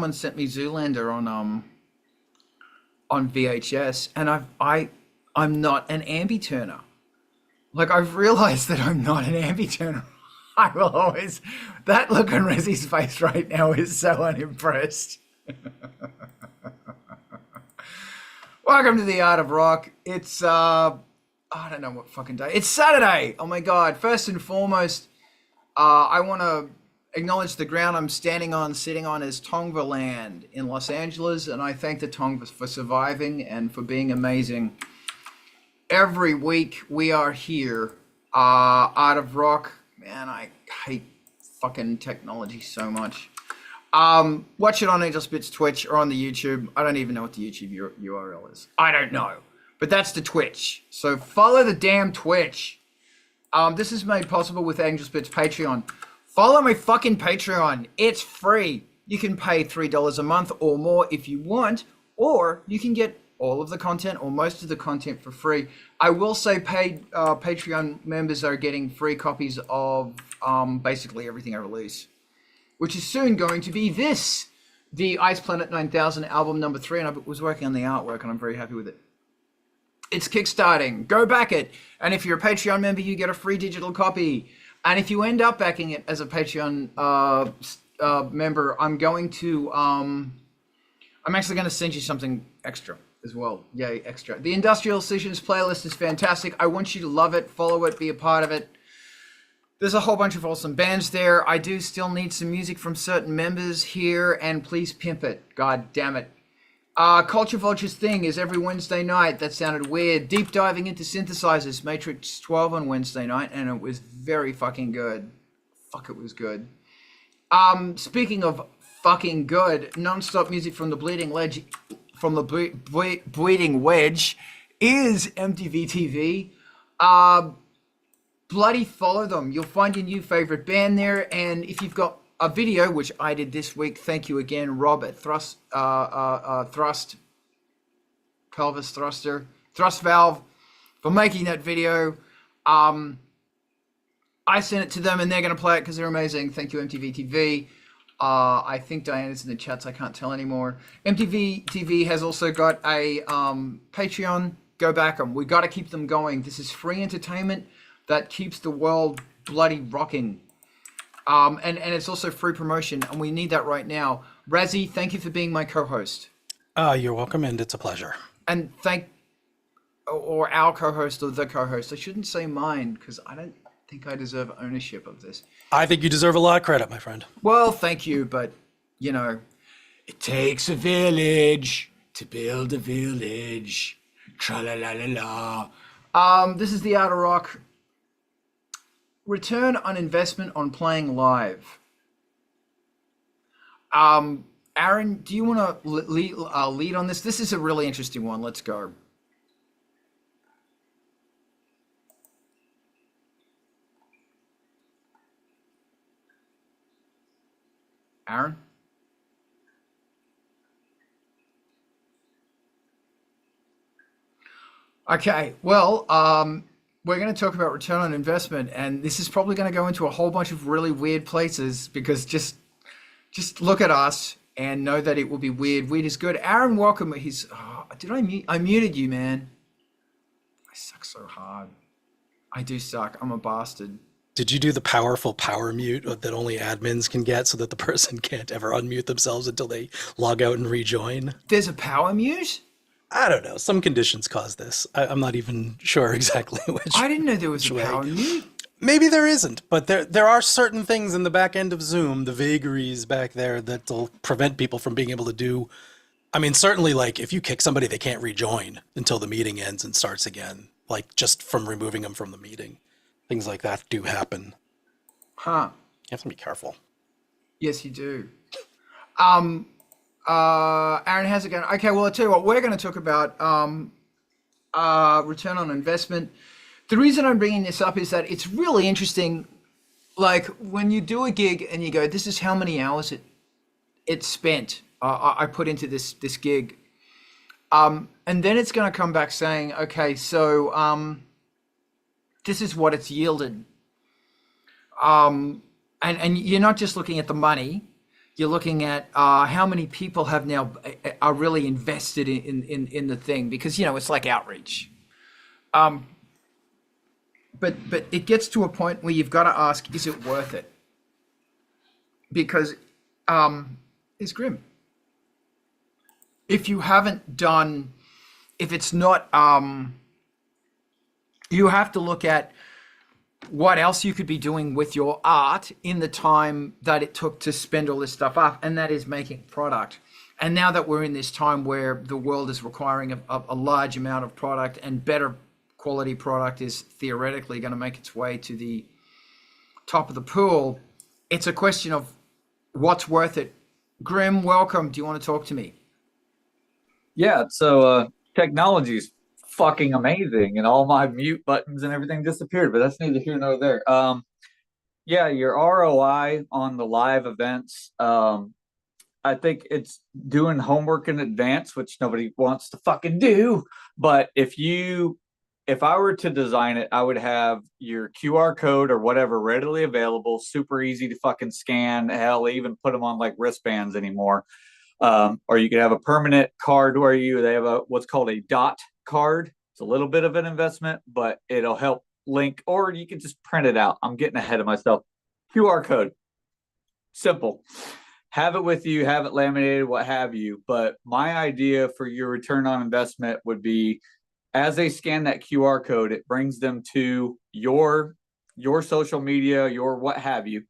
someone sent me Zoolander on VHS, and I'm not an ambi-turner. Like, I've realized that I'm not an ambi-turner. I will always, that look on Rezzy's face right now is so unimpressed. Welcome to the Art of Rock. It's, I don't know what fucking day. It's Saturday. Oh my God. First and foremost, I want to acknowledge the ground I'm sitting on is Tongva land in Los Angeles, and I thank the Tongvas for surviving and for being amazing. Every week we are here, Art of Rock. Man, I hate fucking technology so much. Watch it on Angelspit's Twitch or on the YouTube. I don't even know what the YouTube URL is. I don't know, but that's the Twitch. So follow the damn Twitch. This is made possible with Angelspit's Patreon. Follow my fucking Patreon. It's free. You can pay $3 a month or more if you want, or you can get all of the content or most of the content for free. I will say paid Patreon members are getting free copies of basically everything I release, which is soon going to be this, the Ice Planet 9000 album number 3, and I was working on the artwork and I'm very happy with it. It's kickstarting. Go back it. And if you're a Patreon member, you get a free digital copy. And if you end up backing it as a Patreon member, I'm actually going to send you something extra as well. Yay, extra. The Industrial Sessions playlist is fantastic. I want you to love it, follow it, be a part of it. There's a whole bunch of awesome bands there. I do still need some music from certain members here, and please pimp it. God damn it. Culture Vulture's thing is every Wednesday night. That sounded weird. Deep diving into synthesizers. Matrix 12 on Wednesday night, and it was very fucking good. Fuck, it was good. Speaking of fucking good, non-stop music from the Bleeding Wedge, Bleeding Wedge is MTV TV. Bloody follow them. You'll find your new favorite band there, and if you've got a video, which I did this week, thank you again, Rob at Thrust Valve, for making that video. I sent it to them and they're going to play it because they're amazing. Thank you, MTV TV. I think Diana's in the chats. I can't tell anymore. MTV TV has also got a Patreon. Go back them. We got to keep them going. This is free entertainment that keeps the world bloody rocking. And it's also free promotion, and we need that right now. Razzie, thank you for being my co-host. You're welcome, and it's a pleasure. And or our co-host or the co-host. I shouldn't say mine, because I don't think I deserve ownership of this. I think you deserve a lot of credit, my friend. Well, thank you, but, you know, it takes a village to build a village. Tra-la-la-la-la. This is the Art of Rock. Return on investment on playing live. Aaron, do you want to lead on this? This is a really interesting one. Let's go. Aaron? Okay, well, we're going to talk about return on investment, and this is probably going to go into a whole bunch of really weird places because just look at us and know that it will be weird. Weird is good. Aaron, welcome. Did I mute? I muted you, man. I suck so hard. I do suck. I'm a bastard. Did you do the powerful power mute that only admins can get so that the person can't ever unmute themselves until they log out and rejoin? There's a power mute? I don't know. Some conditions cause this. I'm not even sure exactly which. I didn't know there was a power mute. Maybe there isn't, but there are certain things in the back end of Zoom, the vagaries back there, that'll prevent people from being able to do. I mean, certainly, like, if you kick somebody, they can't rejoin until the meeting ends and starts again, like just from removing them from the meeting. Things like that do happen. Huh. You have to be careful. Yes, you do. Aaron, how's it going? Okay, well, I'll tell you what, we're going to talk about return on investment. The reason I'm bringing this up is that it's really interesting. Like, when you do a gig and you go, this is how many hours it spent, I put into this gig. And then it's going to come back saying, okay, so this is what it's yielded. And you're not just looking at the money. You're looking at how many people have now are really invested in the thing, because it's like outreach. But it gets to a point where you've got to ask, is it worth it? Because it's grim. If you haven't done, if it's not, you have to look at what else you could be doing with your art in the time that it took to spend all this stuff up, and that is making product. And now that we're in this time where the world is requiring a large amount of product, and better quality product is theoretically going to make its way to the top of the pool, it's a question of what's worth it. Grim, welcome. Do you want to talk to me? Yeah, so technology's fucking amazing, and all my mute buttons and everything disappeared, but that's neither here nor there. Yeah, your ROI on the live events, I think it's doing homework in advance, which nobody wants to fucking do. But if I were to design it, I would have your QR code or whatever readily available, super easy to fucking scan. Hell, they even put them on like wristbands anymore. Or you could have a permanent card where they have what's called a dot card. It's a little bit of an investment, but it'll help link, or you can just print it out. I'm getting ahead of myself. QR code. Simple. Have it with you, have it laminated, what have you. But my idea for your return on investment would be, as they scan that QR code, it brings them to your social media, your what have you.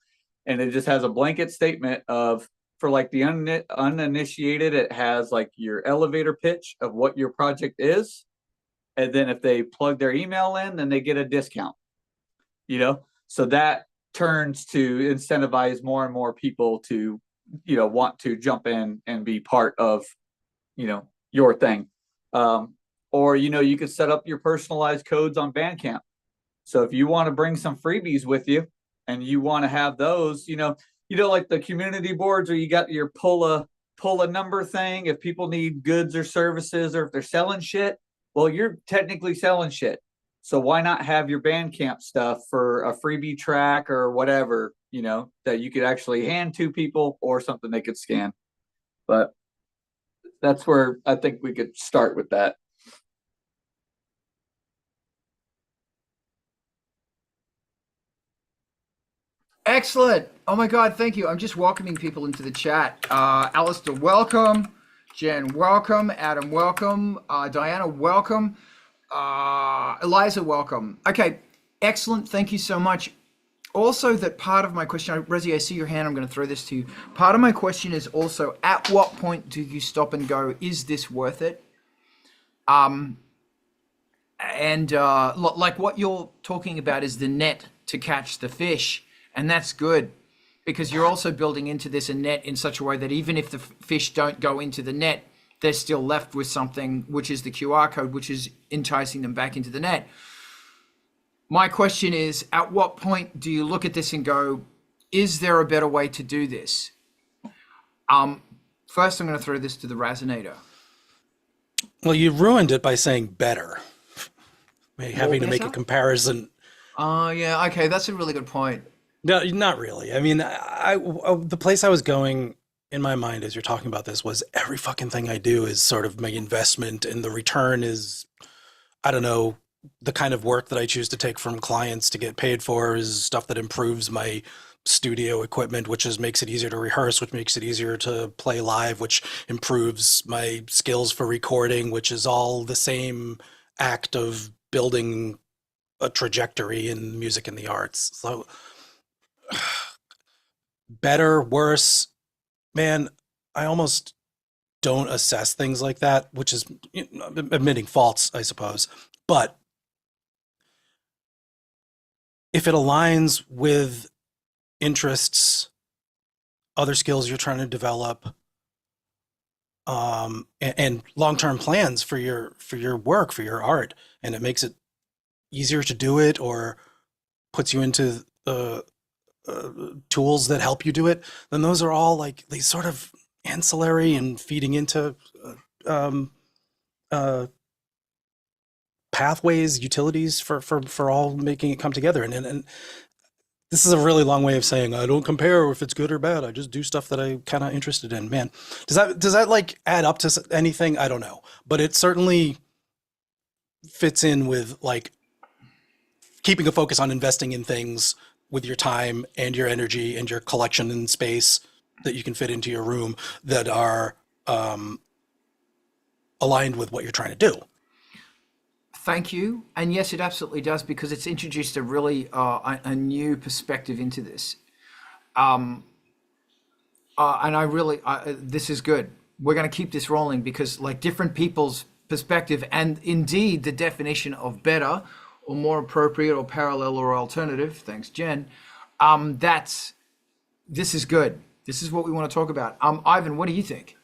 And it just has a blanket statement of, for like the uninitiated, it has like your elevator pitch of what your project is. And then if they plug their email in, then they get a discount, So that turns to incentivize more and more people to, want to jump in and be part of, your thing. Or, you could set up your personalized codes on Bandcamp. So if you want to bring some freebies with you and you want to have those, like the community boards, or you got your pull a number thing. If people need goods or services, or if they're selling shit, well, you're technically selling shit. So why not have your Bandcamp stuff for a freebie track or whatever, that you could actually hand to people, or something they could scan. But that's where I think we could start with that. Excellent. Oh my God, thank you. I'm just welcoming people into the chat. Alistair, welcome. Jen, welcome. Adam, welcome. Diana, welcome. Eliza, welcome. Okay, excellent. Thank you so much. Also, that part of my question, Raziel, I see your hand. I'm going to throw this to you. Part of my question is also, at what point do you stop and go, is this worth it? And like what you're talking about is the net to catch the fish. And that's good, because you're also building into this a net in such a way that even if the fish don't go into the net, they're still left with something, which is the QR code, which is enticing them back into the net. My question is, at what point do you look at this and go, is there a better way to do this? First, I'm going to throw this to the Razinator. Well, you ruined it by saying better. Having to make a comparison. Oh, yeah. Okay, that's a really good point. No, not really. I mean, the place I was going in my mind as you're talking about this was, every fucking thing I do is sort of my investment, and the return is, I don't know, the kind of work that I choose to take from clients to get paid for is stuff that improves my studio equipment, which makes it easier to rehearse, which makes it easier to play live, which improves my skills for recording, which is all the same act of building a trajectory in music and the arts. So better, worse, man, I almost don't assess things like that, which is admitting faults, I suppose. But if it aligns with interests, other skills you're trying to develop, and long-term plans for your work, for your art, and it makes it easier to do it, or puts you into tools that help you do it, then those are all like these sort of ancillary and feeding into pathways, utilities for all making it come together. And This is a really long way of saying I don't compare if it's good or bad. I just do stuff that I'm kind of interested in. Man, does that like add up to anything? I don't know, but it certainly fits in with like keeping a focus on investing in things with your time and your energy and your collection and space that you can fit into your room that are aligned with what you're trying to do. Thank you. And yes, it absolutely does, because it's introduced a really a new perspective into this. And I really, this is good. We're going to keep this rolling, because like different people's perspective and indeed the definition of better or more appropriate or parallel or alternative. Thanks, Jen. This is good. This is what we want to talk about. Ivan, what do you think?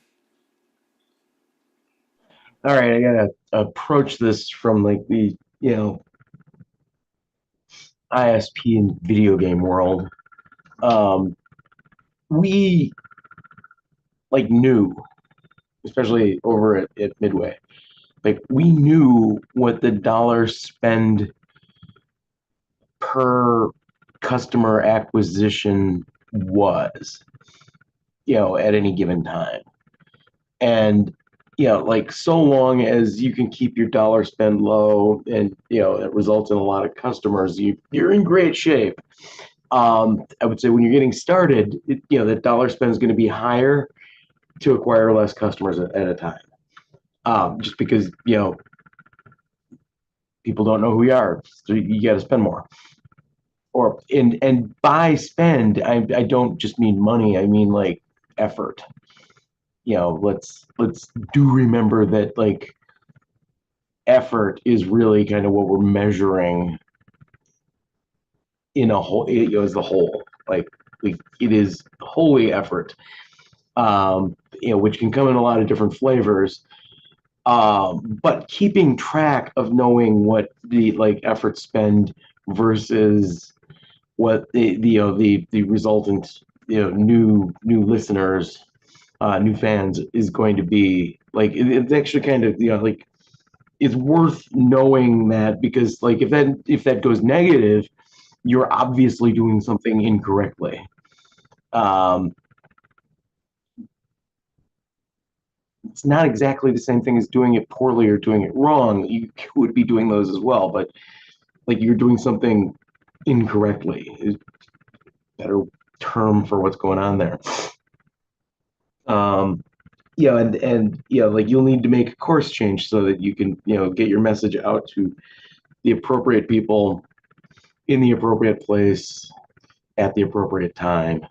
All right, I gotta approach this from like the ISP and video game world. We like knew, especially over at Midway, like we knew what the dollar spend per customer acquisition was, at any given time. And like so long as you can keep your dollar spend low and it results in a lot of customers, you're in great shape. I would say when you're getting started, that dollar spend is going to be higher to acquire less customers at a time. Just because people don't know who we are, so you got to spend more. And by spend, I don't just mean money. I mean like effort. Let's do remember that like effort is really kind of what we're measuring in a whole, as the whole. Like it is wholly effort, which can come in a lot of different flavors. But keeping track of knowing what the like effort spend versus what the resultant new listeners, new fans is going to be like. It's actually kind of like it's worth knowing that, because like if that goes negative, you're obviously doing something incorrectly. It's not exactly the same thing as doing it poorly or doing it wrong. You would be doing those as well, but like you're doing something incorrectly is a better term for what's going on there. And like you'll need to make a course change so that you can get your message out to the appropriate people in the appropriate place at the appropriate time.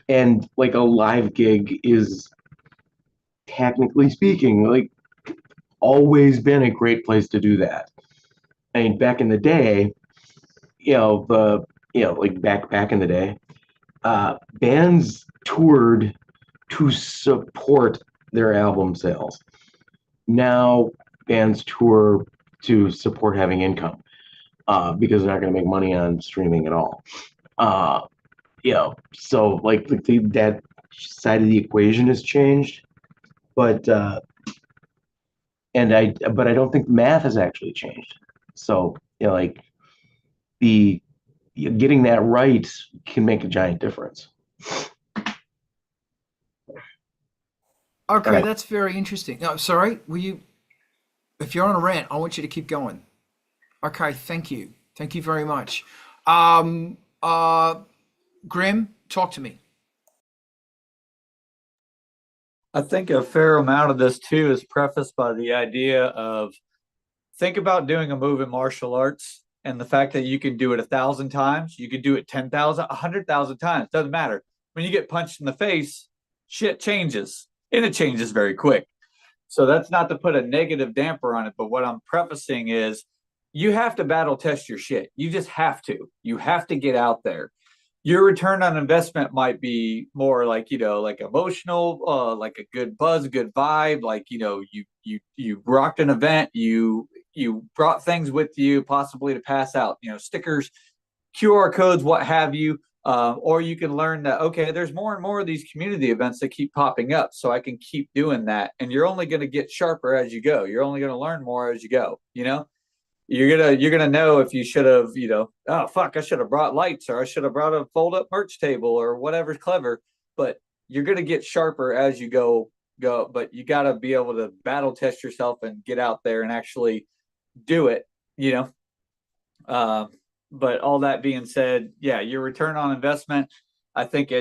And like a live gig is, technically speaking, like always been a great place to do that. I mean, back in the day, like back in the day, bands toured to support their album sales. Now bands tour to support having income, because they're not going to make money on streaming at all. So like that side of the equation has changed, but I don't think math has actually changed. So like getting that right can make a giant difference. Okay, Right. that's very interesting. No, sorry, if you're on a rant, I want you to keep going. Okay, thank you. Thank you very much. Grim, talk to me. I think a fair amount of this too is prefaced by the idea of think about doing a move in martial arts and the fact that you can do it 1,000 times, you can do it 10,000, 100,000 times, doesn't matter. When you get punched in the face, shit changes, and it changes very quick. So that's not to put a negative damper on it, but what I'm prefacing is you have to battle test your shit. You just have to. You have to get out there. Your return on investment might be more like, like emotional, like a good buzz, good vibe, like, you rocked an event, you brought things with you possibly to pass out, stickers, QR codes, what have you. Or you can learn that, okay, there's more and more of these community events that keep popping up, so I can keep doing that. And you're only going to get sharper as you go. You're only going to learn more as you go, you're gonna know if you should have, oh fuck, I should have brought lights, or I should have brought a fold up merch table, or whatever's clever. But you're gonna get sharper as you go. But you got to be able to battle test yourself and get out there and actually do it. But all that being said, yeah, your return on investment, I think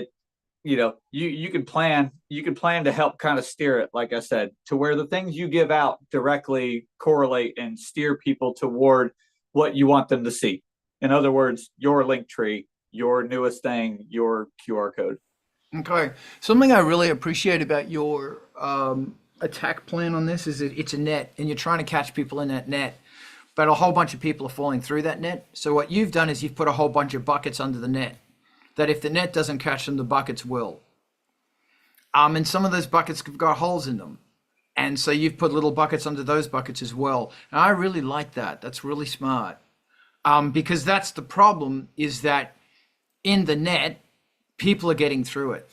you can plan to help kind of steer it, like I said, to where the things you give out directly correlate and steer people toward what you want them to see. In other words, your link tree, your newest thing, your QR code. Okay. Something I really appreciate about your attack plan on this is that it's a net, and you're trying to catch people in that net, but a whole bunch of people are falling through that net. So what you've done is you've put a whole bunch of buckets under the net, that if the net doesn't catch them, the buckets will. And some of those buckets have got holes in them. And so you've put little buckets under those buckets as well. And I really like that. That's really smart. Because that's the problem, is that in the net, people are getting through it.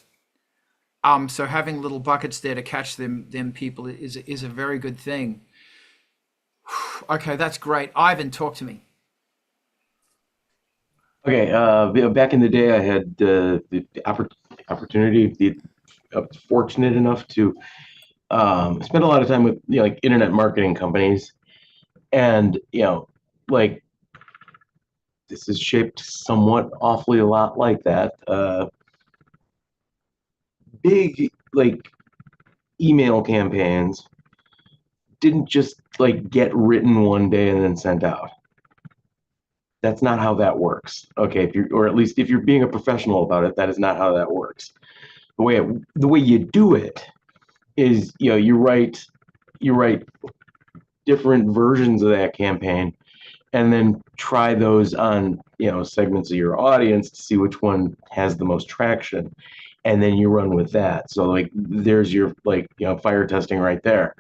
So having little buckets there to catch them people is a very good thing. Okay, that's great. Ivan, talk to me. Okay, back in the day, I had the opportunity, fortunate enough to spend a lot of time with like internet marketing companies, and like this is shaped somewhat awfully a lot like that. Big like email campaigns didn't just like get written one day and then sent out. That's not how that works. Okay, or at least if you're being a professional about it, that is not how that works. The way you do it is, you write different versions of that campaign, and then try those on segments of your audience to see which one has the most traction, and then you run with that. So like there's your fire testing right there,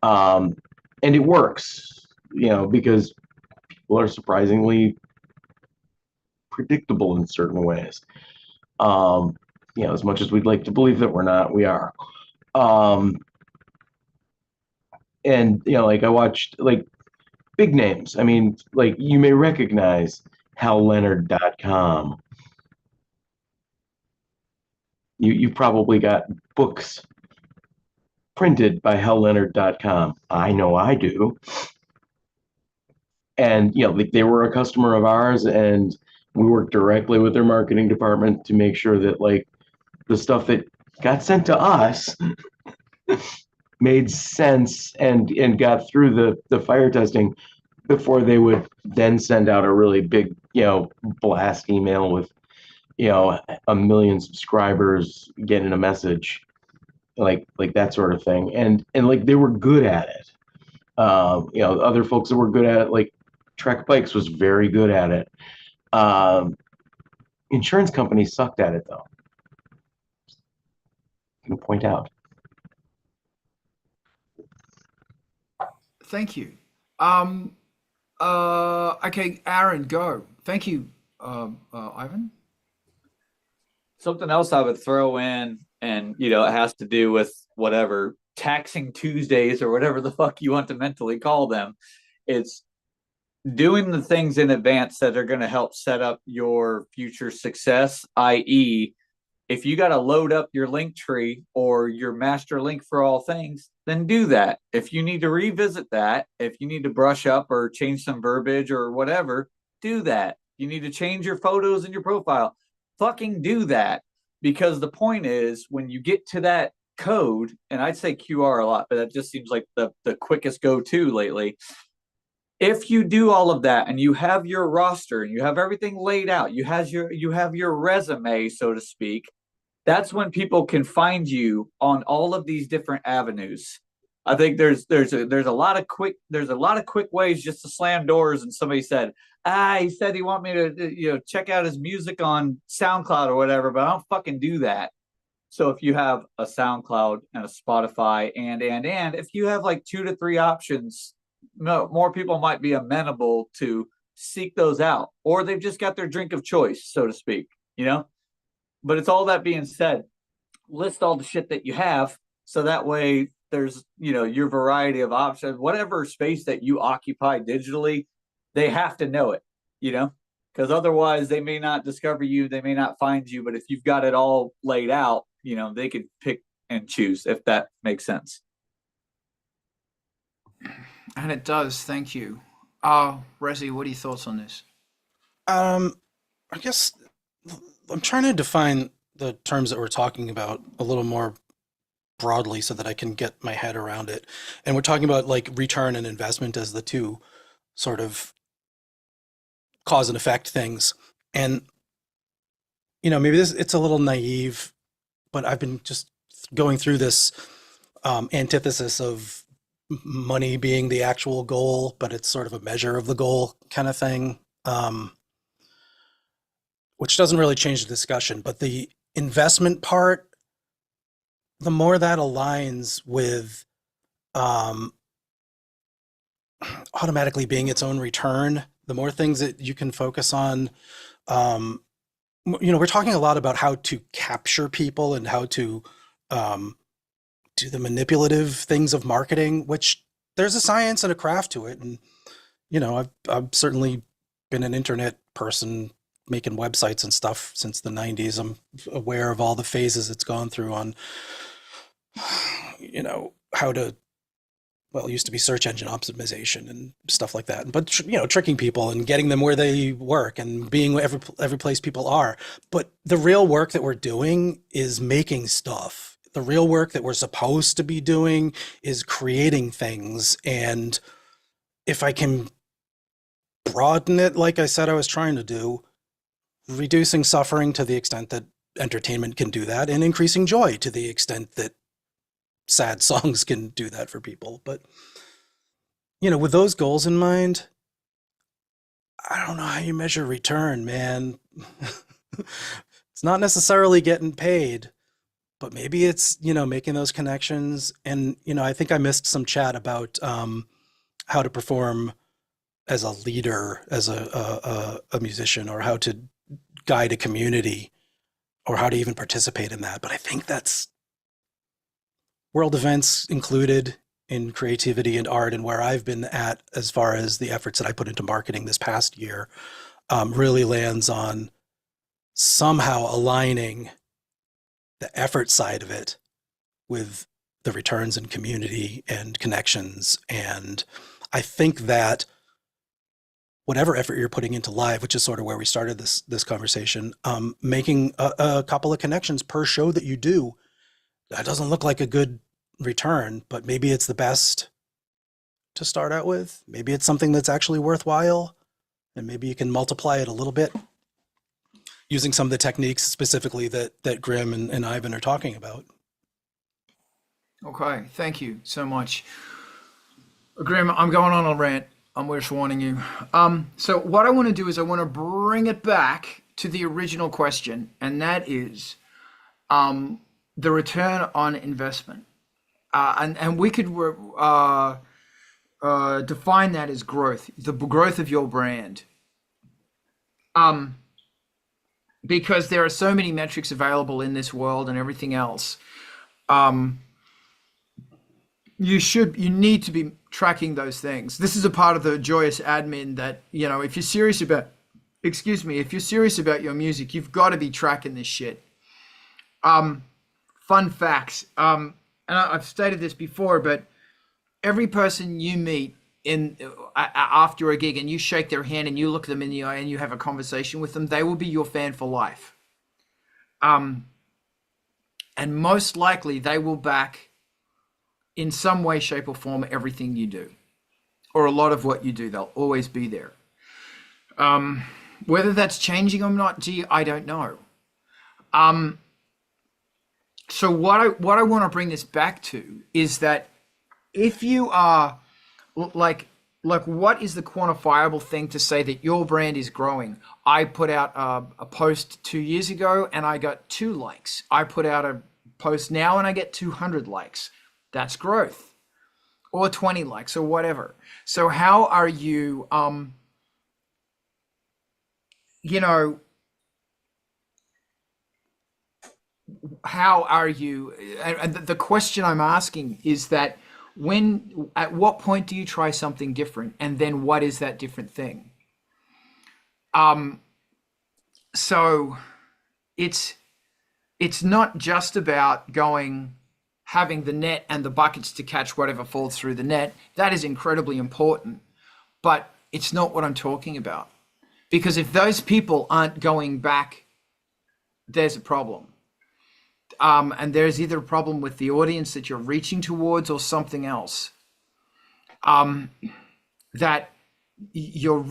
and it works, because people are surprisingly predictable in certain ways. As much as we'd like to believe that we're not, we are. And like I watched like big names. I mean, like you may recognize HalLeonard.com. You probably got books printed by HalLeonard.com. I know I do. And like they were a customer of ours, and we worked directly with their marketing department to make sure that like the stuff that got sent to us made sense and got through the fire testing before they would then send out a really big blast email with 1 million subscribers getting a message, like that sort of thing. And like they were good at it. Other folks that were good at it, like Trek Bikes was very good at it. Insurance companies sucked at it though. Can point out. Thank you. Okay, Aaron, go. Thank you, Ivan. Something else I would throw in, and it has to do with whatever taxing Tuesdays or whatever the fuck you want to mentally call them. It's doing the things in advance that are going to help set up your future success, i.e., if you got to load up your link tree or your master link for all things, then do that. If you need to revisit that, if you need to brush up or change some verbiage or whatever, do that. You need to change your photos in your profile, fucking do that. Because the point is, when you get to that code, and I'd say QR a lot, but that just seems like the quickest go-to lately. If you do all of that and you have your roster and you have everything laid out, you have your resume, so to speak, that's when people can find you on all of these different avenues. I think there's a lot of quick ways just to slam doors. And somebody said, he said he want me to check out his music on SoundCloud or whatever, but I don't fucking do that. So if you have a SoundCloud and a Spotify and if you have like 2 to 3 options, more people might be amenable to seek those out, or they've just got their drink of choice, so to speak, But it's all that being said, list all the shit that you have, so that way there's your variety of options. Whatever space that you occupy digitally, they have to know it, you know, because otherwise they may not discover you, they may not find you. But if you've got it all laid out, you know, they can pick and choose, if that makes sense. And it does. Thank you. Razi, what are your thoughts on this? I guess I'm trying to define the terms that we're talking about a little more broadly so that I can get my head around it. And we're talking about like return and investment as the two sort of cause and effect things. And you know, maybe it's a little naive, but I've been just going through this antithesis of money being the actual goal, but it's sort of a measure of the goal kind of thing, which doesn't really change the discussion. But the investment part, the more that aligns with automatically being its own return, the more things that you can focus on. You know, we're talking a lot about how to capture people and how to do the manipulative things of marketing, which there's a science and a craft to it. And, you know, I've certainly been an internet person making websites and stuff since the 90s. I'm aware of all the phases it's gone through on, you know, how to, well, it used to be search engine optimization and stuff like that. But, you know, tricking people and getting them where they work and being every place people are. But the real work that we're doing is making stuff. The real work that we're supposed to be doing is creating things. And if I can broaden it, like I said I was trying to do, reducing suffering to the extent that entertainment can do that, and increasing joy to the extent that sad songs can do that for people. But, you know, with those goals in mind, I don't know how you measure return, man. It's not necessarily getting paid, but maybe it's, you know, making those connections. And, you know, I think I missed some chat about how to perform as a leader, as a musician, or how to guide a community, or how to even participate in that. But I think that's world events included in creativity and art, and where I've been at as far as the efforts that I put into marketing this past year really lands on somehow aligning the effort side of it with the returns in community and connections. And I think that whatever effort you're putting into live, which is sort of where we started this conversation, making a couple of connections per show that you do, that doesn't look like a good return, but maybe it's the best to start out with. Maybe it's something that's actually worthwhile, and maybe you can multiply it a little bit using some of the techniques specifically that Grim and Ivan are talking about. Okay, thank you so much. Grim, I'm going on a rant. I'm just warning you. So what I want to do is I want to bring it back to the original question, and that is the return on investment. And we could define that as growth, the growth of your brand. Because there are so many metrics available in this world and everything else. You need to be tracking those things. This is a part of the joyous admin that, you know, if you're serious about, if you're serious about your music, you've got to be tracking this shit. Fun facts. And I've stated this before, but every person you meet after a gig and you shake their hand and you look them in the eye and you have a conversation with them, they will be your fan for life. And most likely they will back in some way, shape, or form everything you do, or a lot of what you do. They'll always be there. Whether that's changing or not, I don't know. So what I want to bring this back to is that if you are like what is the quantifiable thing to say that your brand is growing? I put out a post 2 years ago and I got 2 likes. I put out a post now and I get 200 likes. That's growth. Or 20 likes or whatever. So how are you, you know, how are you, and the question I'm asking is that at what point do you try something different, and then what is that different thing? So it's not just about having the net and the buckets to catch whatever falls through the net. That is incredibly important, but it's not what I'm talking about. Because if those people aren't going back, there's a problem. And there's either a problem with the audience that you're reaching towards or something else. That you're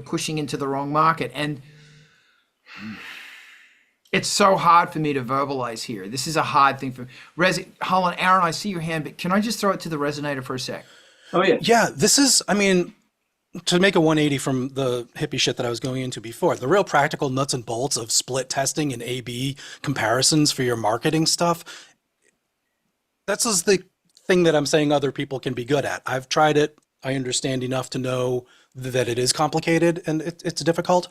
pushing into the wrong market. And it's so hard for me to verbalize here. This is a hard thing for hold on, Aaron, I see your hand, but can I just throw it to the resonator for a sec? Oh yeah. Yeah, this is, I mean, to make a 180 from the hippie shit that I was going into before, the real practical nuts and bolts of split testing and A/B comparisons for your marketing stuff, that's just the thing that I'm saying other people can be good at. I've tried it. I understand enough to know that it is complicated and it's difficult,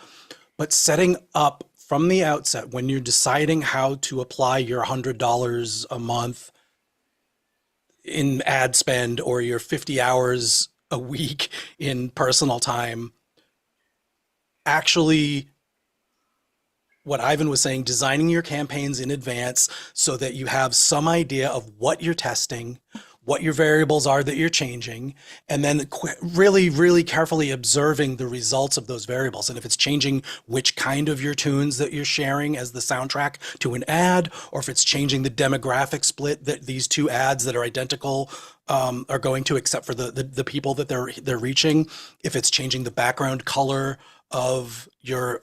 but setting up from the outset when you're deciding how to apply your $100 a month in ad spend or your 50 hours a week in personal time, actually, what Ivan was saying, designing your campaigns in advance so that you have some idea of what you're testing, what your variables are that you're changing, and then really, really carefully observing the results of those variables. And if it's changing which kind of your tunes that you're sharing as the soundtrack to an ad, or if it's changing the demographic split that these two ads that are identical are going to, except for the people that they're reaching, if it's changing the background color of your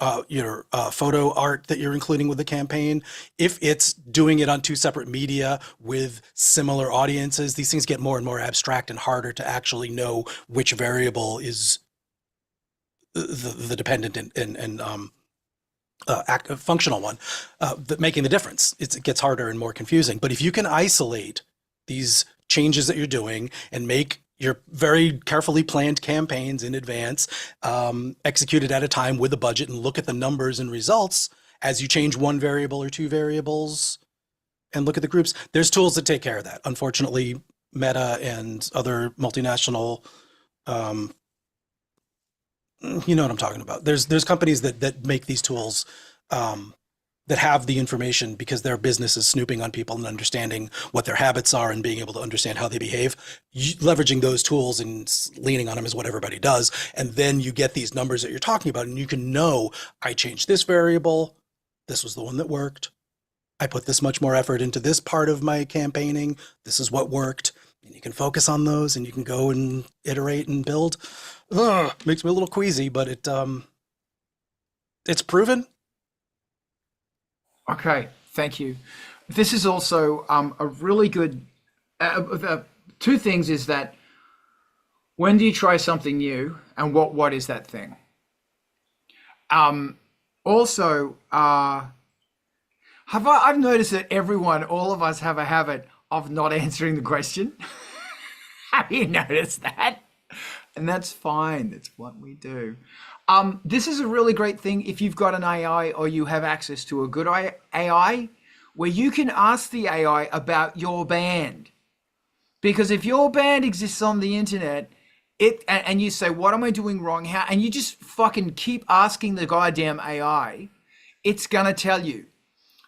photo art that you're including with the campaign, if it's doing it on two separate media with similar audiences, these things get more and more abstract and harder to actually know which variable is the dependent and functional one that making the difference. It gets harder and more confusing. But if you can isolate these changes that you're doing and make your very carefully planned campaigns in advance, executed at a time with a budget, and look at the numbers and results as you change one variable or two variables and look at the groups. There's tools that take care of that. Unfortunately, Meta and other multinational, you know what I'm talking about. There's companies that make these tools that have the information because their business is snooping on people and understanding what their habits are and being able to understand how they behave. Leveraging those tools and leaning on them is what everybody does. And then you get these numbers that you're talking about, and you can know, I changed this variable. This was the one that worked. I put this much more effort into this part of my campaigning. This is what worked. And you can focus on those and you can go and iterate and build. Makes me a little queasy, but it's proven. Okay, thank you. This is also a really good, two things is that when do you try something new and what is that thing? Also, I've noticed that all of us have a habit of not answering the question. Have you noticed that? And that's fine. That's what we do. This is a really great thing if you've got an AI or you have access to a good AI where you can ask the AI about your band. Because if your band exists on the internet, and you say, what am I doing wrong? How? And you just fucking keep asking the goddamn AI, it's going to tell you.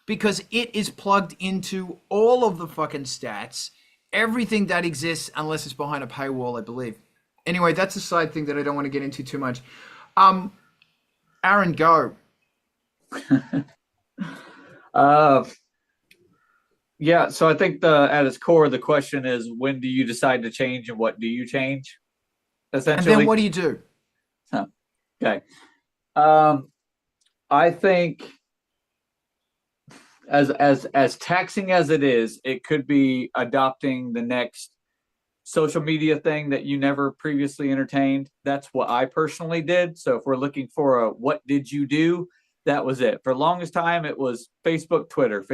Because it is plugged into all of the fucking stats, everything that exists, unless it's behind a paywall, I believe. Anyway, that's a side thing that I don't want to get into too much. Aaron, go. Yeah, so I think at its core, the question is, when do you decide to change and what do you change? Essentially. And then what do you do? Okay. I think as taxing as it is, it could be adopting the next social media thing that you never previously entertained. That's what I personally did. So if we're looking for a what did you do, that was it. For the longest time, it was Facebook, Twitter.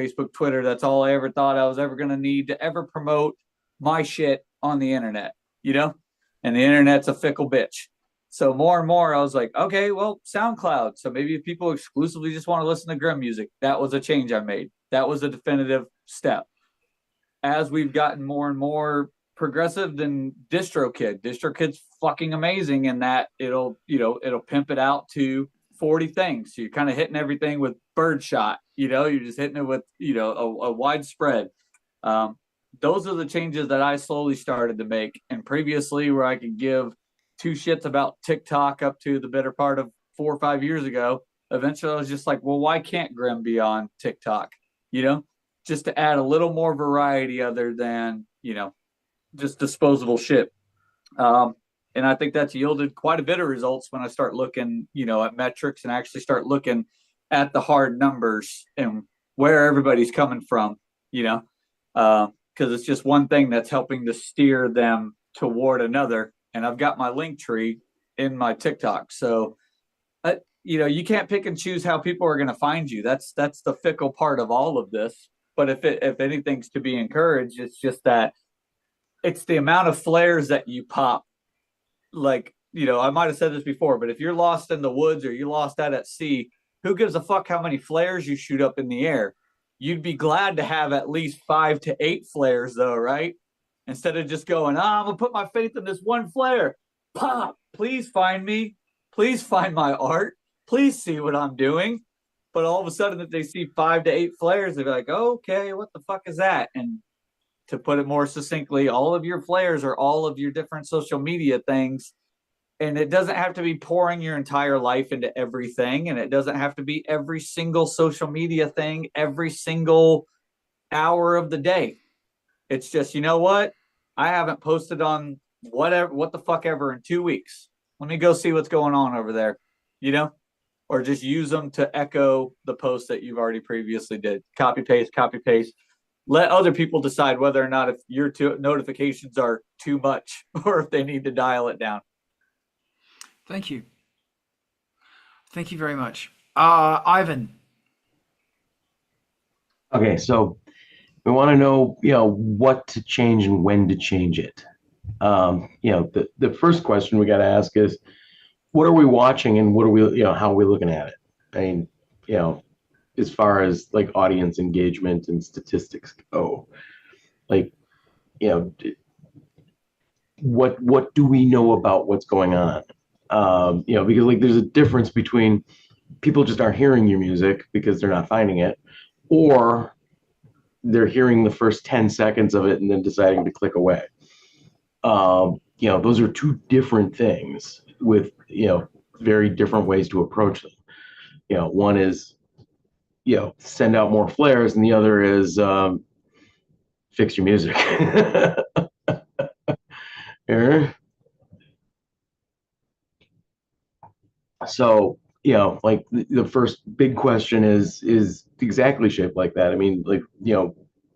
That's all I ever thought I was ever going to need to ever promote my shit on the internet, you know? And the internet's a fickle bitch. So more and more, I was like, okay, well, SoundCloud. So maybe if people exclusively just want to listen to grim music, that was a change I made. That was a definitive step. as we've gotten more and more progressive than DistroKid. DistroKid's fucking amazing in that it'll pimp it out to 40 things. So you're kind of hitting everything with birdshot, you're just hitting it with, a widespread. Those are the changes that I slowly started to make. And previously, where I could give two shits about TikTok up to the better part of 4 or 5 years ago, eventually I was just like, well, why can't Grimm be on TikTok? Just to add a little more variety other than, just disposable shit. And I think that's yielded quite a bit of results when I start looking, at metrics and actually start looking at the hard numbers and where everybody's coming from, because it's just one thing that's helping to steer them toward another. And I've got my link tree in my TikTok. So, you can't pick and choose how people are going to find you. That's the fickle part of all of this. But if anything's to be encouraged, it's just that it's the amount of flares that you pop. Like, I might have said this before, but if you're lost in the woods or you're lost out at sea, who gives a fuck how many flares you shoot up in the air? You'd be glad to have at least 5 to 8 flares, though, right? Instead of just going, I'm going to put my faith in this one flare. Pop, please find me. Please find my art. Please see what I'm doing. But all of a sudden, if they see 5 to 8 flares, they're like, okay, what the fuck is that? And to put it more succinctly, all of your flares are all of your different social media things. And it doesn't have to be pouring your entire life into everything. And it doesn't have to be every single social media thing every single hour of the day. It's just, you know what? I haven't posted on what the fuck ever in 2 weeks. Let me go see what's going on over there, or just use them to echo the post that you've already previously did. Copy, paste, copy, paste. Let other people decide whether or not if your notifications are too much or if they need to dial it down. Thank you. Thank you very much. Ivan. Okay, so we want to know, what to change and when to change it. The first question we got to ask is, what are we watching and what are we, how are we looking at it? I mean, as far as like audience engagement and statistics go, like, what do we know about what's going on? Because like there's a difference between people just aren't hearing your music because they're not finding it, or they're hearing the first 10 seconds of it and then deciding to click away. Those are two different things with, very different ways to approach them. One is, send out more flares, and the other is fix your music. So, like the first big question is exactly shaped like that. I mean, like,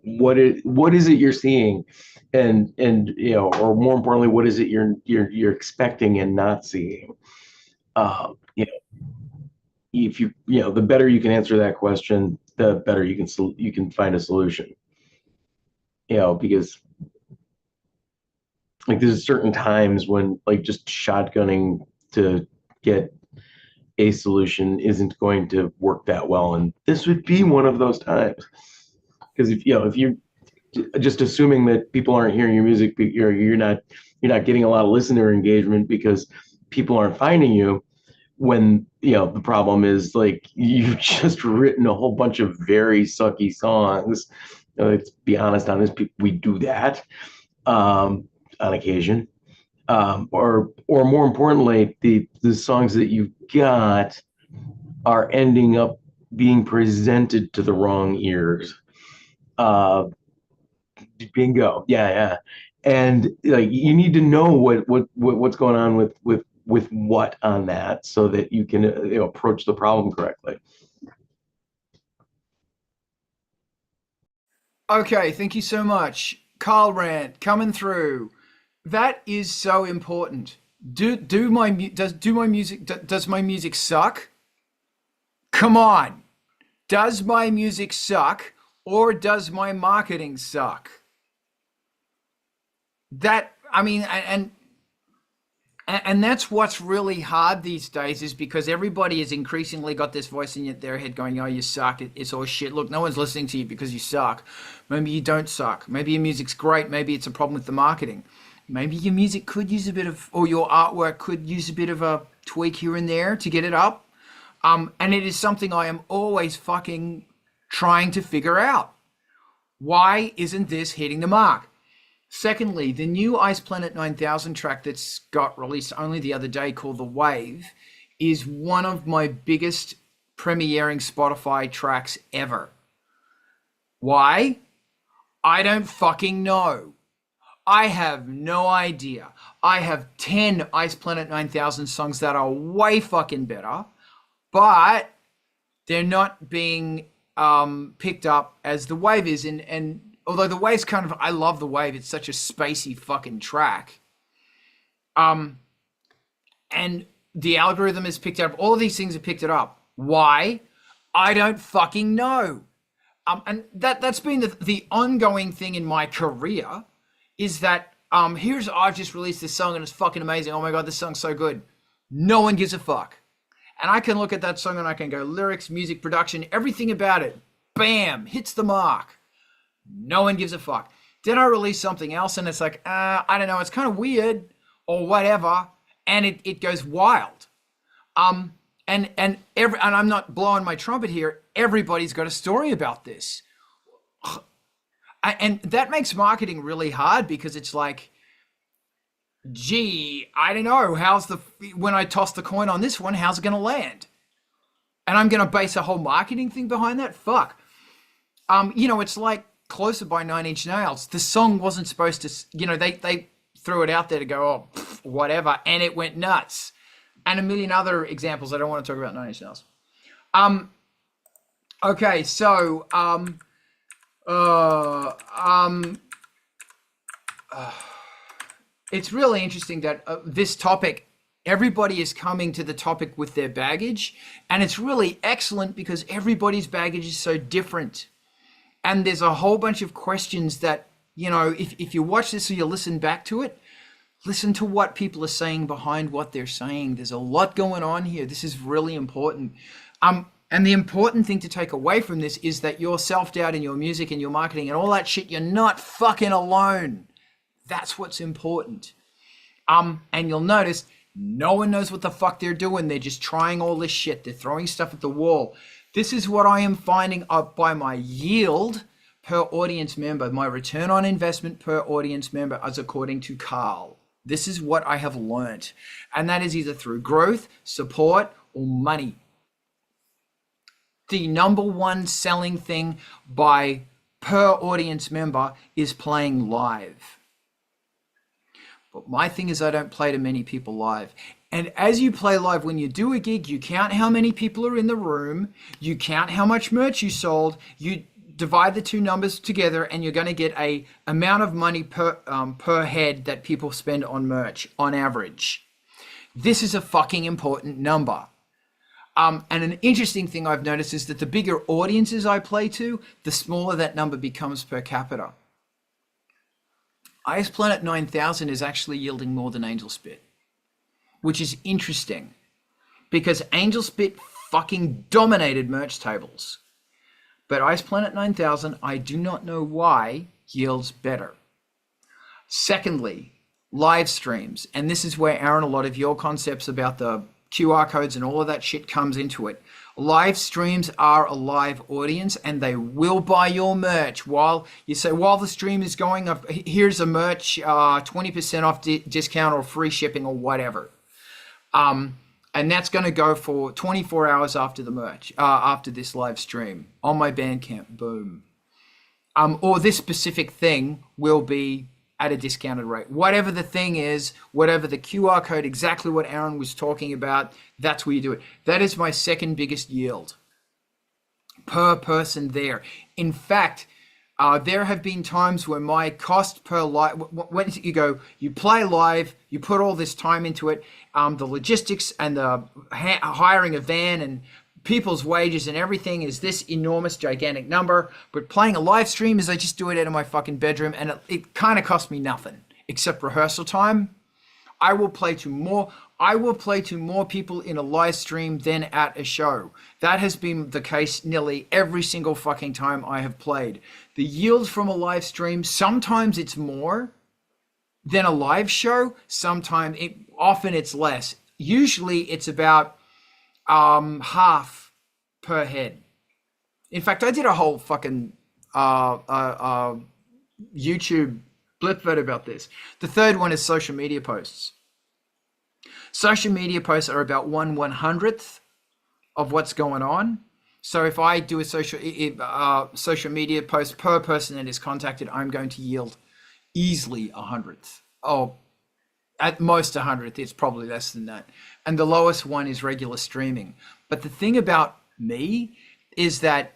what is it you're seeing, and or more importantly, what is it you're expecting and not seeing? If the better you can answer that question, the better you can find a solution. Because like there's certain times when like just shotgunning to get a solution isn't going to work that well, and this would be one of those times. Because if you're just assuming that people aren't hearing your music, you're not getting a lot of listener engagement because people aren't finding you, when the problem is like you've just written a whole bunch of very sucky songs. Let's be honest on this, we do that on occasion. Or more importantly, the songs that you've got are ending up being presented to the wrong ears. Bingo. Yeah. And like you need to know what's going on with what on that, so that you can approach the problem correctly. Okay, thank you so much. Carl Rant coming through. That is so important. Does my music suck? Come on. Does my music suck, or does my marketing suck? And And that's what's really hard these days, is because everybody has increasingly got this voice in their head going, oh, you suck, it's all shit. Look, no one's listening to you because you suck. Maybe you don't suck. Maybe your music's great. Maybe it's a problem with the marketing. Maybe your music could use a bit of, or your artwork could use a bit of a tweak here and there to get it up. And it is something I am always fucking trying to figure out. Why isn't this hitting the mark? Secondly, the new Ice Planet 9000 track that's got released only the other day, called The Wave, is one of my biggest premiering Spotify tracks ever. Why? I don't fucking know. I have no idea. I have 10 Ice Planet 9000 songs that are way fucking better, but they're not being picked up as The Wave is. And although The Wave's kind of, I love The Wave, it's such a spacey fucking track. And the algorithm has picked it up. All of these things have picked it up. Why? I don't fucking know. And that's been the ongoing thing in my career, is that I've just released this song and it's fucking amazing. Oh my God, this song's so good. No one gives a fuck. And I can look at that song and I can go, lyrics, music, production, everything about it, bam, hits the mark. No one gives a fuck. Then I release something else and it's like, I don't know, it's kind of weird or whatever, and it goes wild. And I'm not blowing my trumpet here. Everybody's got a story about this. And that makes marketing really hard, because it's like, gee, I don't know, when I toss the coin on this one, how's it going to land? And I'm going to base a whole marketing thing behind that? Fuck. It's like Closer by 9 Inch Nails. The song wasn't supposed to, they threw it out there to go, oh, whatever, and it went nuts. And a million other examples. I don't want to talk about 9 Inch Nails. Okay, so, it's really interesting that this topic, everybody is coming to the topic with their baggage, and it's really excellent because everybody's baggage is so different. And there's a whole bunch of questions that, if you watch this or you listen back to it, listen to what people are saying behind what they're saying. There's a lot going on here. This is really important. And the important thing to take away from this is that your self-doubt in your music and your marketing and all that shit, you're not fucking alone. That's what's important. And you'll notice no one knows what the fuck they're doing. They're just trying all this shit. They're throwing stuff at the wall. This is what I am finding up by my yield per audience member, my return on investment per audience member, as according to Carl. This is what I have learnt. And that is either through growth, support, or money. The number one selling thing by per audience member is playing live. But my thing is I don't play to many people live. And as you play live, when you do a gig, you count how many people are in the room, you count how much merch you sold, you divide the two numbers together, and you're going to get a amount of money per head that people spend on merch on average. This is a fucking important number. And an interesting thing I've noticed is that the bigger audiences I play to, the smaller that number becomes per capita. Ice Planet 9000 is actually yielding more than Angelspit, which is interesting because Angelspit fucking dominated merch tables. But Ice Planet 9000, I do not know why, yields better. Secondly, live streams. And this is where, Aaron, a lot of your concepts about the QR codes and all of that shit comes into it. Live streams are a live audience and they will buy your merch. While the stream is going up, here's a merch 20% off discount or free shipping or whatever. And that's going to go for 24 hours after the merch, after this live stream on my Bandcamp. Boom. Or this specific thing will be at a discounted rate. Whatever the thing is, whatever the QR code, exactly what Aaron was talking about, that's where you do it. That is my second biggest yield per person there. In fact, there have been times where my cost per live, when you play live, you put all this time into it, the logistics and the hiring a van and people's wages and everything is this enormous, gigantic number. But playing a live stream is I just do it out of my fucking bedroom, and it kind of costs me nothing except rehearsal time. I will play to more people in a live stream than at a show. That has been the case nearly every single fucking time I have played. The yield from a live stream, sometimes it's more than a live show, often it's less. Usually it's about half per head. In fact, I did a whole fucking YouTube blip vid about this. The third one is social media posts. Social media posts are about 1/100th of what's going on. So if I do a social media post per person that is contacted, I'm going to yield easily 100th. Oh, at most 100th. It's probably less than that. And the lowest one is regular streaming. But the thing about me is that,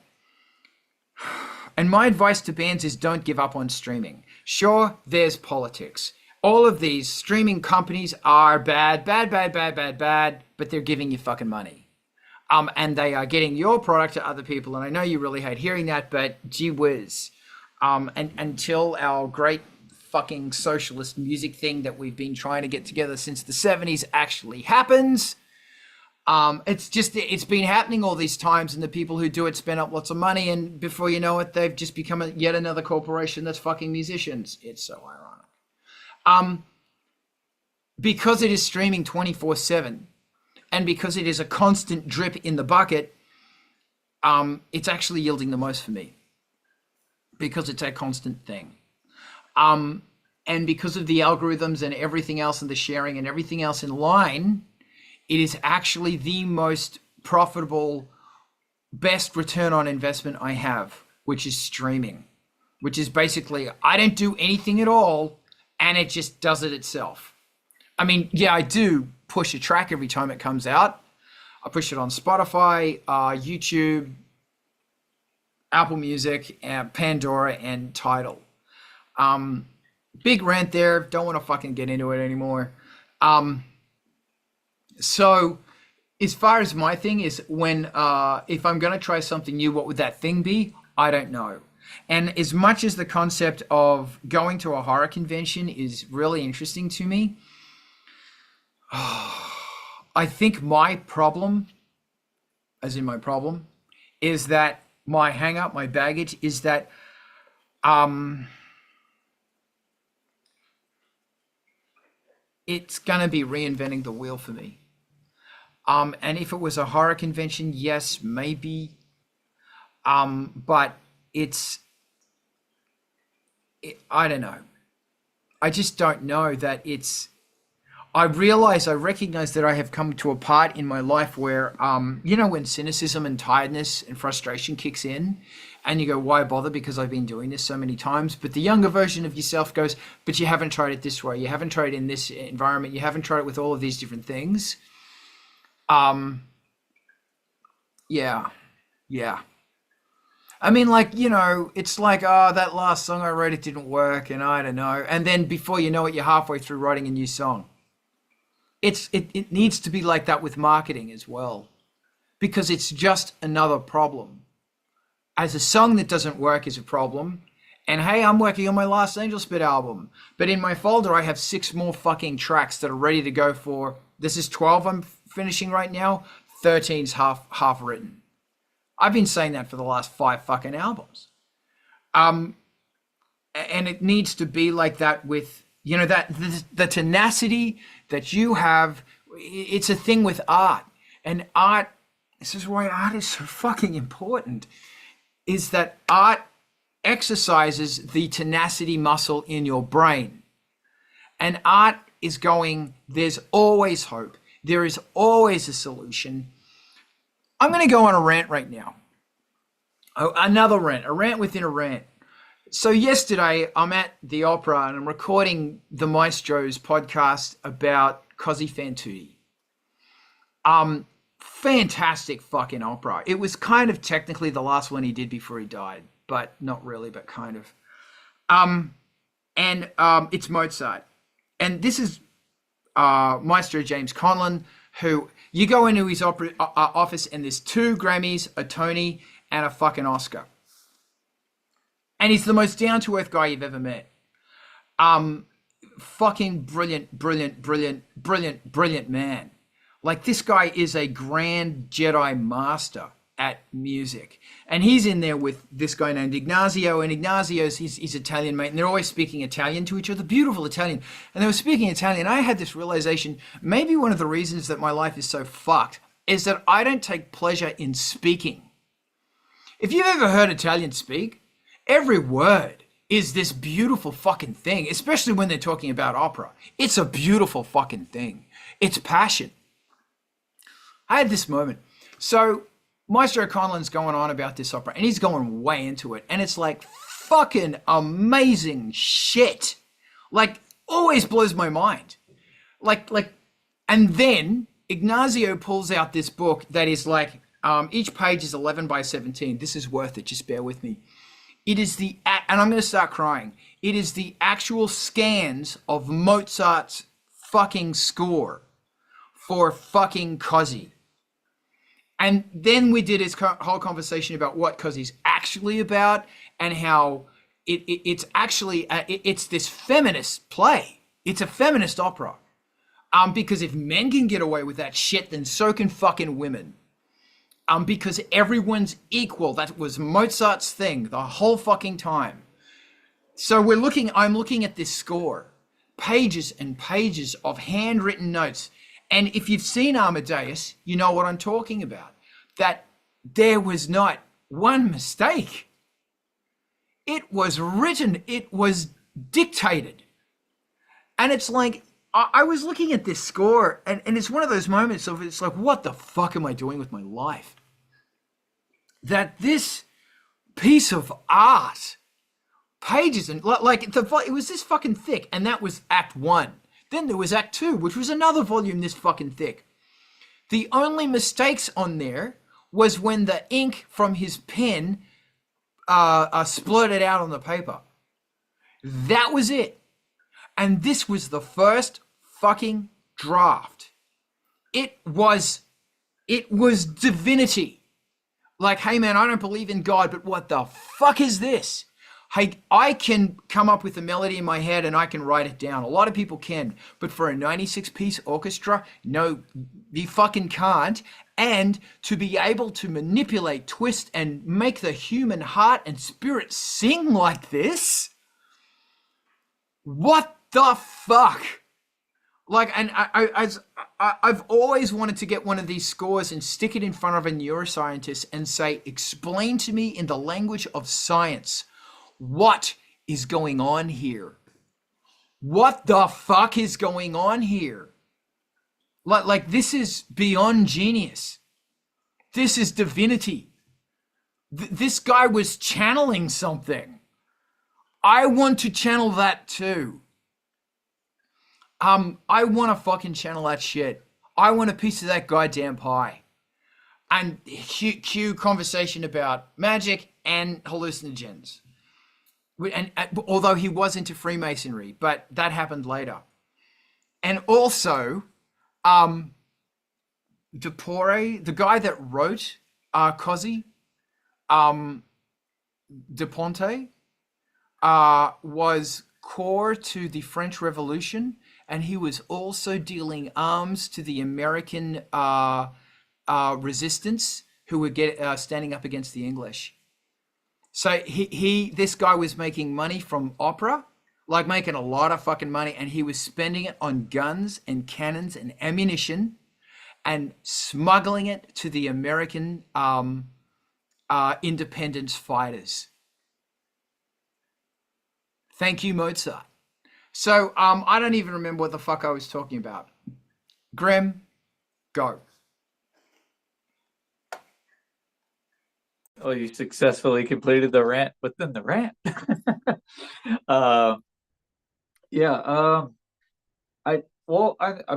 and my advice to bands is don't give up on streaming. Sure, there's politics. All of these streaming companies are bad, but they're giving you fucking money. And they are getting your product to other people. And I know you really hate hearing that, but gee whiz. And until our great fucking socialist music thing that we've been trying to get together since the 70s actually happens, it's been happening all these times, and the people who do it spend up lots of money, and before you know it, they've just become yet another corporation that's fucking musicians. It's so ironic. Because it is streaming 24/7, and because it is a constant drip in the bucket, it's actually yielding the most for me, because it's a constant thing. And because of the algorithms and everything else and the sharing and everything else in line, it is actually the most profitable, best return on investment I have, which is streaming, which is basically, I don't do anything at all and it just does it itself. I mean, yeah, I do push a track every time it comes out. I push it on Spotify, YouTube, Apple Music, Pandora, and Tidal. Big rant there. Don't want to fucking get into it anymore. So as far as my thing is, when if I'm going to try something new, what would that thing be? I don't know. And as much as the concept of going to a horror convention is really interesting to me, I think my problem, is that my hang up, my baggage is that it's going to be reinventing the wheel for me. And if it was a horror convention, yes, maybe. But I don't know. I just don't know that I recognize that I have come to a part in my life where, when cynicism and tiredness and frustration kicks in, and you go, why bother? Because I've been doing this so many times. But the younger version of yourself goes, but you haven't tried it this way. You haven't tried it in this environment. You haven't tried it with all of these different things. Yeah. I mean, it's like, that last song I wrote, it didn't work, and I don't know. And then before you know it, you're halfway through writing a new song. It needs to be like that with marketing as well, because it's just another problem. As a song that doesn't work is a problem. And hey, I'm working on my last Angelspit album, but in my folder, I have 6 more fucking tracks that are ready to go for, this is 12 I'm finishing right now, 13's half written. I've been saying that for the last 5 fucking albums. And it needs to be like that with, that the tenacity that you have. It's a thing with art. And art, this is why art is so fucking important, is that art exercises the tenacity muscle in your brain. And art is going, there's always hope. There is always a solution. I'm going to go on a rant right now. Another rant, a rant within a rant. So yesterday I'm at the opera and I'm recording the Maestro's podcast about Così fan tutti. Fantastic fucking opera. It was kind of technically the last one he did before he died, but not really, but kind of. It's Mozart. And this is Maestro James Conlon, who you go into his opera office and there's 2 Grammys, a Tony, and a fucking Oscar. And he's the most down-to-earth guy you've ever met. fucking brilliant, brilliant, brilliant, brilliant, brilliant man. Like, this guy is a grand Jedi master at music. And he's in there with this guy named Ignazio, and Ignazio's his Italian mate, and they're always speaking Italian to each other, beautiful Italian. And they were speaking Italian. I had this realization, maybe one of the reasons that my life is so fucked is that I don't take pleasure in speaking. If you've ever heard Italian speak, every word is this beautiful fucking thing, especially when they're talking about opera. It's a beautiful fucking thing. It's passion. I had this moment. So Maestro Conlon's going on about this opera, and he's going way into it, and it's like fucking amazing shit. Like, always blows my mind. Like, and then Ignazio pulls out this book that is like, each page is 11 by 17. This is worth it. Just bear with me. It is and I'm going to start crying. It is the actual scans of Mozart's fucking score for fucking Così. And then we did his whole conversation about what Così's actually about, and how it's actually, it's this feminist play. It's a feminist opera. Because if men can get away with that shit, then so can fucking women. Because everyone's equal. That was Mozart's thing the whole fucking time. So I'm looking at this score, pages and pages of handwritten notes. And if you've seen Amadeus, you know what I'm talking about. That there was not one mistake. It was written, it was dictated. And it's like, I was looking at this score, and it's one of those moments of, it's like, what the fuck am I doing with my life? That this piece of art, pages, and like, it was this fucking thick, and that was Act 1. Then there was Act 2, which was another volume this fucking thick. The only mistakes on there was when the ink from his pen splurted out on the paper. That was it. And this was the first fucking draft. It was divinity. Like, hey man, I don't believe in God, but what the fuck is this? Hey, I can come up with a melody in my head and I can write it down. A lot of people can, but for a 96-piece orchestra, no, you fucking can't. And to be able to manipulate, twist, and make the human heart and spirit sing like this? What the fuck? Like, and I've always wanted to get one of these scores and stick it in front of a neuroscientist and say, explain to me in the language of science, what is going on here? What the fuck is going on here? Like this is beyond genius. This is divinity. This guy was channeling something. I want to channel that too. I want to fucking channel that shit. I want a piece of that goddamn pie. And cue conversation about magic and hallucinogens. And although he was into Freemasonry, but that happened later. And also, Depore, the guy that wrote Così, De Ponte, was core to the French Revolution, and he was also dealing arms to the American resistance who were standing up against the English. So this guy was making money from opera, like making a lot of fucking money, and he was spending it on guns and cannons and ammunition and smuggling it to the American independence fighters. Thank you, Mozart. So I don't even remember what the fuck I was talking about. Graham, go. Oh, you successfully completed the rant within the rant. I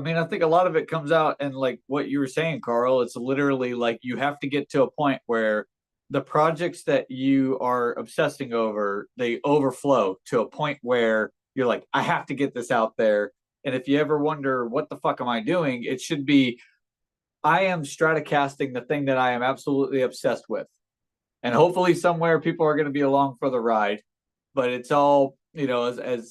mean, I think a lot of it comes out in like what you were saying, Carl. It's literally like you have to get to a point where the projects that you are obsessing over, they overflow to a point where you're like, I have to get this out there. And if you ever wonder, what the fuck am I doing? It should be, I am Stratocasting the thing that I am absolutely obsessed with. And hopefully somewhere people are going to be along for the ride. But it's all you know,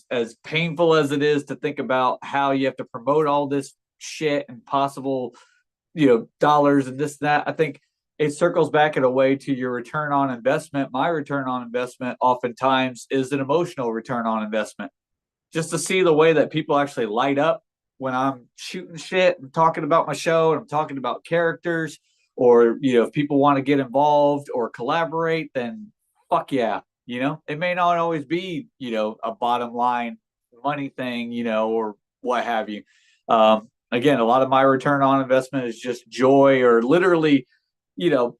as painful as it is to think about how you have to promote all this shit and possible, you know, dollars and this, that, I think it circles back in a way to your return on investment. My return on investment oftentimes is an emotional return on investment. Just to see the way that people actually light up when I'm shooting shit and talking about my show and I'm talking about characters, or, you know, if people want to get involved or collaborate, then fuck yeah. You know, it may not always be, you know, a bottom line money thing, you know, or what have you. Again, a lot of my return on investment is just joy, or literally, you know,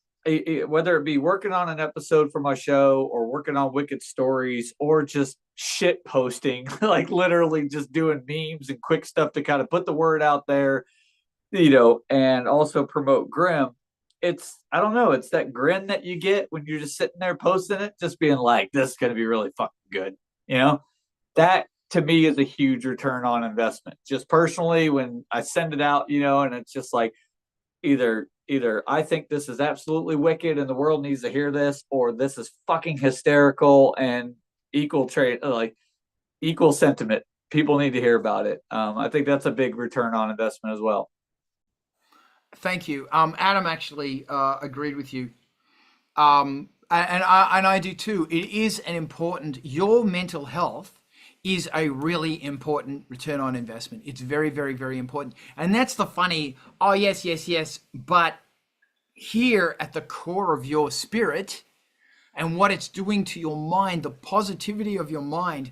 whether it be working on an episode for my show or working on Wicked Stories or just shit posting, like literally just doing memes and quick stuff to kind of put the word out there, you know, and also promote Grimm. It's, I don't know, it's that grin that you get when you're just sitting there posting it, just being like, this is going to be really fucking good. You know, that to me is a huge return on investment. Just personally, when I send it out, you know, and it's just like, either I think this is absolutely wicked and the world needs to hear this, or this is fucking hysterical and equal sentiment. People need to hear about it. I think that's a big return on investment as well. Thank you. Adam actually agreed with you. And I do too. It is an important, your mental health is a really important return on investment. It's very, very, very important. And that's the funny, oh, yes, yes, yes. But here at the core of your spirit and what it's doing to your mind, the positivity of your mind,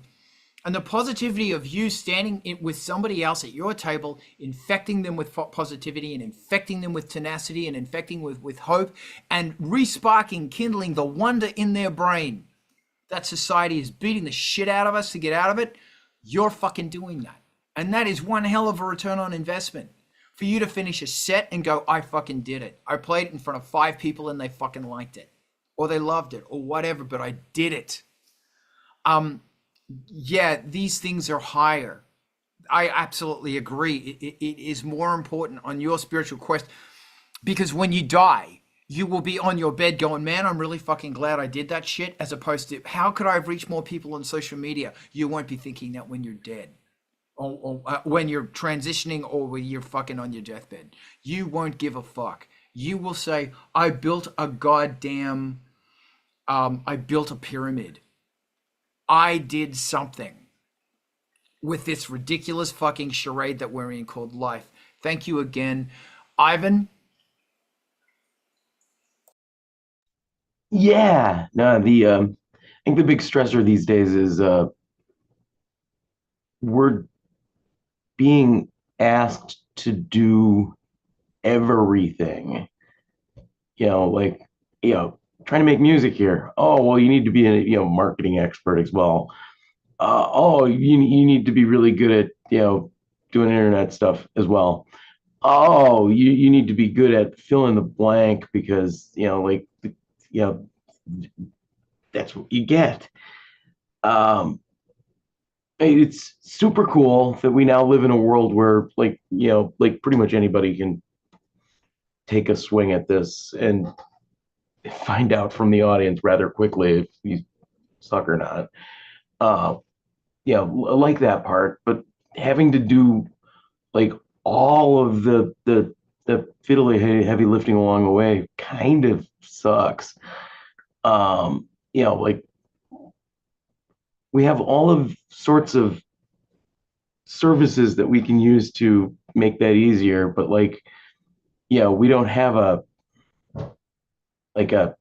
and the positivity of you standing with somebody else at your table, infecting them with positivity and infecting them with tenacity and infecting with hope and re-sparking, kindling the wonder in their brain that society is beating the shit out of us to get out of it. You're fucking doing that. And that is one hell of a return on investment. For you to finish a set and go, I fucking did it. I played it in front of 5 people and they fucking liked it. Or they loved it or whatever, but I did it. Yeah, these things are higher. I absolutely agree. It is more important on your spiritual quest, because when you die, you will be on your bed going, man, I'm really fucking glad I did that shit, as opposed to, how could I have reached more people on social media? You won't be thinking that when you're dead, or when you're transitioning, or when you're fucking on your deathbed. You won't give a fuck. You will say, I built a goddamn, I built a pyramid. I did something with this ridiculous fucking charade that we're in called life. Thank you again. Ivan? Yeah, no, I think the big stressor these days is we're being asked to do everything. You know, like, you know, trying to make music here. Oh, well, you need to be a, you know, marketing expert as well. Oh, you need to be really good at, you know, doing internet stuff as well. Oh, you need to be good at fill in the blank because, you know, like, you know, that's what you get. It's super cool that we now live in a world where, like, you know, like pretty much anybody can take a swing at this and find out from the audience rather quickly if you suck or not. Yeah, I like that part, but having to do like all of the fiddly heavy lifting along the way kind of sucks. You know, like we have all of sorts of services that we can use to make that easier, but like, yeah, we don't have a like a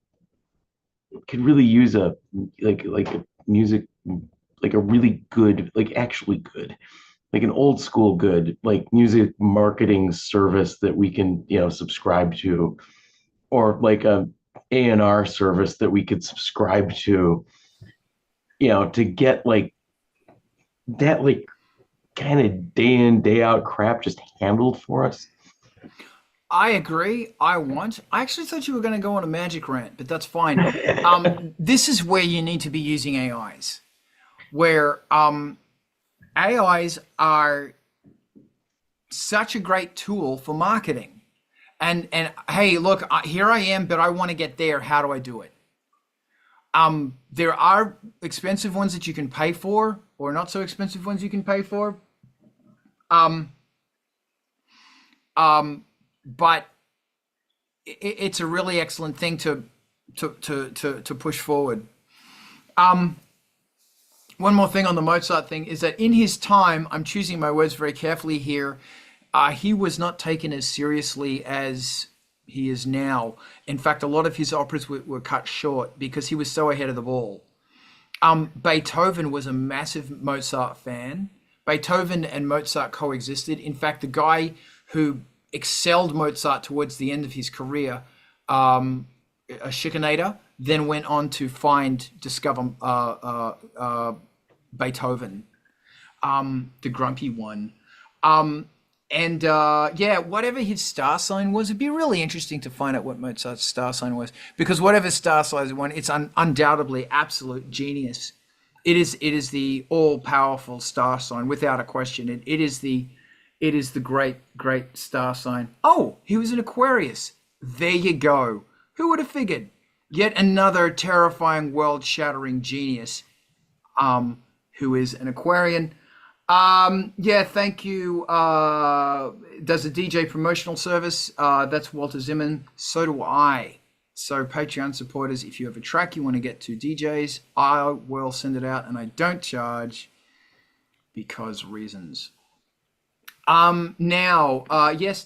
could really use a like a music, like a really good, like actually good, like an old school good, like music marketing service that we can, you know, subscribe to, or like a A&R service that we could subscribe to, you know, to get like that, like kind of day in, day out crap just handled for us. I agree. I actually thought you were going to go on a magic rant, but that's fine. This is where you need to be using AIs, where AIs are such a great tool for marketing. And hey, look, here I am, but I want to get there. How do I do it? There are expensive ones that you can pay for, or not so expensive ones you can pay for. But it's a really excellent thing to push forward. One more thing on the Mozart thing is that in his time, I'm choosing my words very carefully here, he was not taken as seriously as he is now. In fact, a lot of his operas were cut short because he was so ahead of the ball. Beethoven was a massive Mozart fan. Beethoven and Mozart coexisted. In fact, the guy who excelled Mozart towards the end of his career, a Schikaneder, then went on to discover Beethoven, the grumpy one. Whatever his star sign was, it'd be really interesting to find out what Mozart's star sign was, because whatever star sign one, it's undoubtedly absolute genius. It is the all-powerful star sign without a question. It is the great star sign. Oh, he was an Aquarius. There you go. Who would have figured? Yet another terrifying, world-shattering genius, who is an Aquarian. Thank you. Does a DJ promotional service. That's Walter Zimmerman. So do I. So Patreon supporters, if you have a track you want to get to DJs, I will send it out, and I don't charge because reasons. Yes,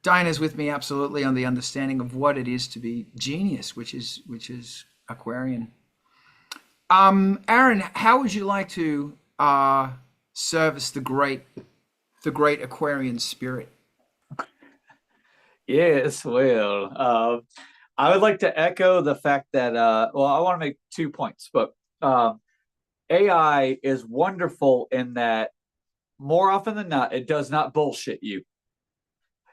Diana's with me absolutely on the understanding of what it is to be genius, which is Aquarian. Aaron, how would you like to service the great Aquarian spirit? Yes, well, I would like to echo the fact that, I want to make 2 points, but AI is wonderful in that more often than not, it does not bullshit you.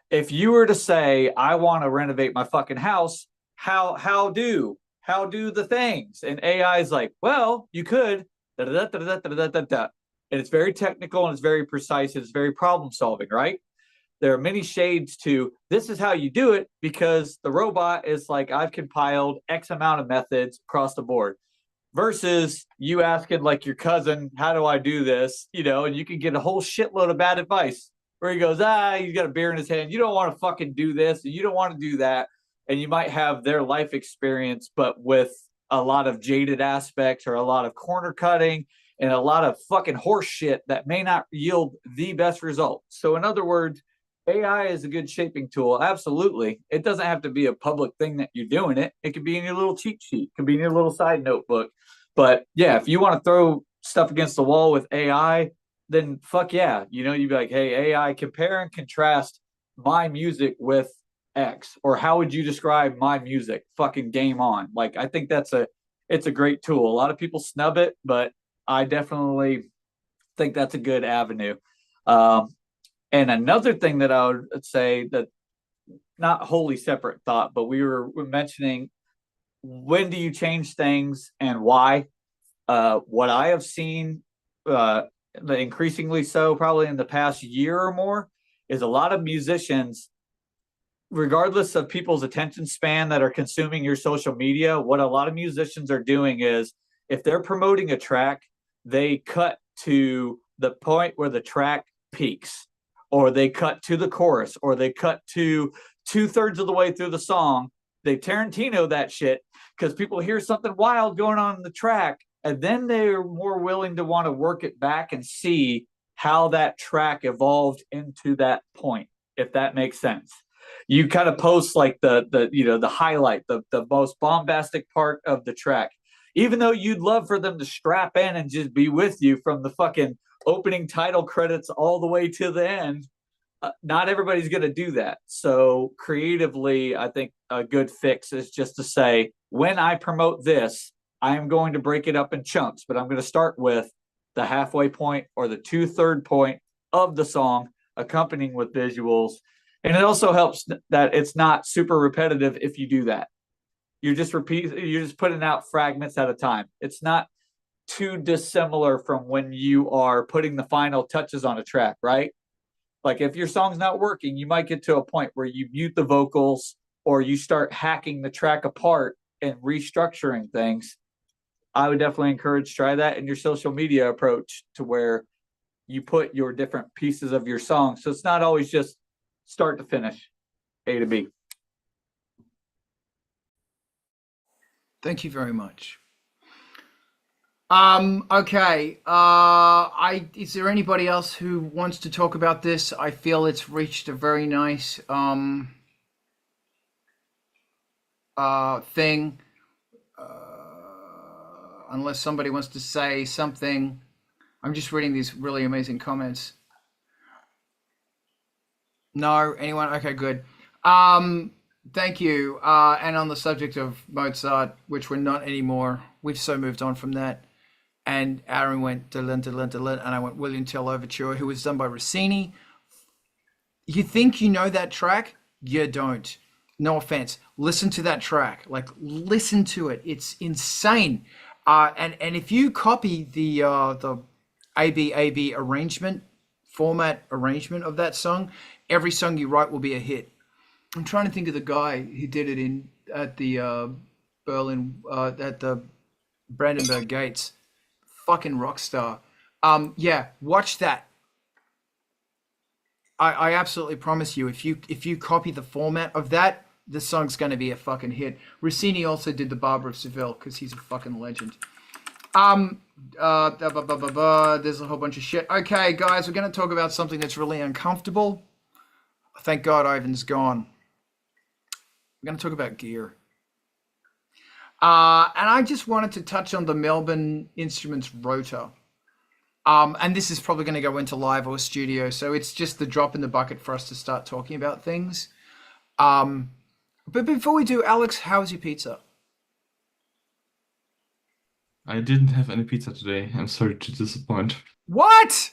If you were to say, I want to renovate my fucking house, how do the things? And AI is like, well, you could, and it's very technical and it's very precise and it's very problem solving, right? There are many shades to this is how you do it, because the robot is like, I've compiled X amount of methods across the board, versus you asking like your cousin, how do I do this? And you can get a whole shitload of bad advice where he goes, he's got a beer in his hand. You don't want to fucking do this and you don't want to do that. And you might have their life experience, but with a lot of jaded aspects or a lot of corner cutting and a lot of fucking horse shit that may not yield the best result. So in other words, AI is a good shaping tool. Absolutely. It doesn't have to be a public thing that you're doing it. It could be in your little cheat sheet. It could be in your little side notebook. But yeah, if you want to throw stuff against the wall with AI, then fuck yeah. You'd be like, hey, AI, compare and contrast my music with X, or how would you describe my music? Fucking game on. Like, I think it's a great tool. A lot of people snub it, but I definitely think that's a good avenue. And another thing that I would say, that not wholly separate thought, but we were mentioning, when do you change things and why? What I have seen, increasingly so probably in the past year or more, is a lot of musicians, regardless of people's attention span that are consuming your social media, what a lot of musicians are doing is, if they're promoting a track, they cut to the point where the track peaks, or they cut to the chorus, or they cut to 2/3 of the way through the song. They Tarantino that shit because people hear something wild going on in the track, and then they're more willing to want to work it back and see how that track evolved into that point, if that makes sense. You kind of post like the highlight, the most bombastic part of the track, even though you'd love for them to strap in and just be with you from the fucking opening title credits all the way to the end. Not everybody's going to do that. So creatively, I think a good fix is just to say, when I promote this, I am going to break it up in chunks, but I'm going to start with the halfway point or the 2/3 point of the song, accompanying with visuals. And it also helps that it's not super repetitive if you do that. You're just putting out fragments at a time. It's not too dissimilar from when you are putting the final touches on a track, right? Like, if your song's not working, you might get to a point where you mute the vocals or you start hacking the track apart and restructuring things, I would definitely encourage try that in your social media approach to where you put your different pieces of your song. So it's not always just start to finish, A to B. Thank you very much. Okay. Is there anybody else who wants to talk about this? I feel it's reached a very nice thing. Unless somebody wants to say something. I'm just reading these really amazing comments. No, anyone? Okay, good. Thank you. And on the subject of Mozart, which we're not anymore, we've so moved on from that. And Aaron went Delin, and I went William Tell Overture, who was done by Rossini. You think you know that track? You don't. No offense. Listen to that track. Like, listen to it. It's insane. And if you copy the ABAB arrangement, format arrangement of that song, every song you write will be a hit. I'm trying to think of the guy who did it at the Berlin, at the Brandenburg Gates. Fucking rock star. Yeah, watch that. I absolutely promise you, if you copy the format of that, the song's going to be a fucking hit. Rossini also did the Barber of Seville because he's a fucking legend. There's a whole bunch of shit. Okay, guys, we're going to talk about something that's really uncomfortable. Thank God Ivan's gone. We're going to talk about gear. And I just wanted to touch on the Melbourne Instruments rotor. And this is probably going to go into live or studio, so it's just the drop in the bucket for us to start talking about things. But before we do, Alex, how's your pizza? I didn't have any pizza today. I'm sorry to disappoint. What?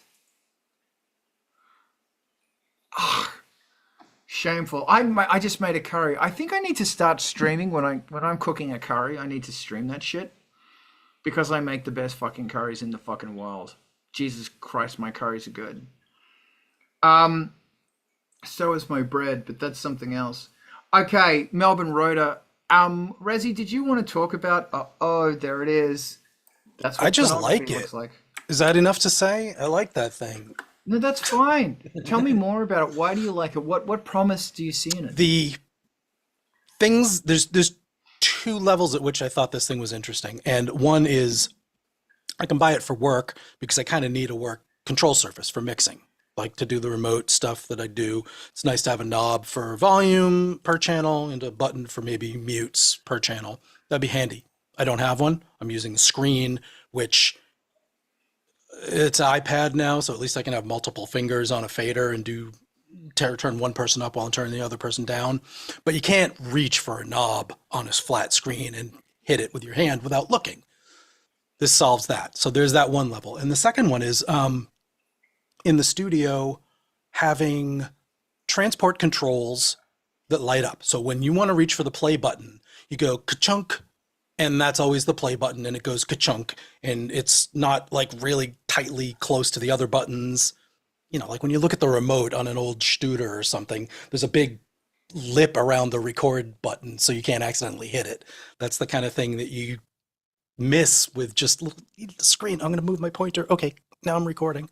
Shameful. I just made a curry. I think I need to start streaming when I'm cooking a curry. I need to stream that shit because I make the best fucking curries in the fucking world. Jesus Christ, my curries are good. So is my bread, but that's something else. Okay, Melbourne Rotor. Razi, did you want to talk about? Oh, there it is. That's what I just pornography like it. looks like. Is that enough to say? I like that thing. No, that's fine. Tell me more about it. Why do you like it? What promise do you see in it? The things, there's two levels at which I thought this thing was interesting. And one is I can buy it for work because I kind of need a work control surface for mixing, like to do the remote stuff that I do. It's nice to have a knob for volume per channel and a button for maybe mutes per channel. That'd be handy. I don't have one. I'm using the screen, which it's an iPad now, so at least I can have multiple fingers on a fader and turn one person up while I'm turning the other person down. But you can't reach for a knob on a flat screen and hit it with your hand without looking. This solves that. So there's that one level. And the second one is in the studio having transport controls that light up. So when you want to reach for the play button, you go ka-chunk, and that's always the play button, and it goes ka-chunk, and it's not like really tightly close to the other buttons. You know, like when you look at the remote on an old Studer or something, there's a big lip around the record button so you can't accidentally hit it. That's the kind of thing that you miss with just the screen. I'm going to move my pointer. Okay, now I'm recording.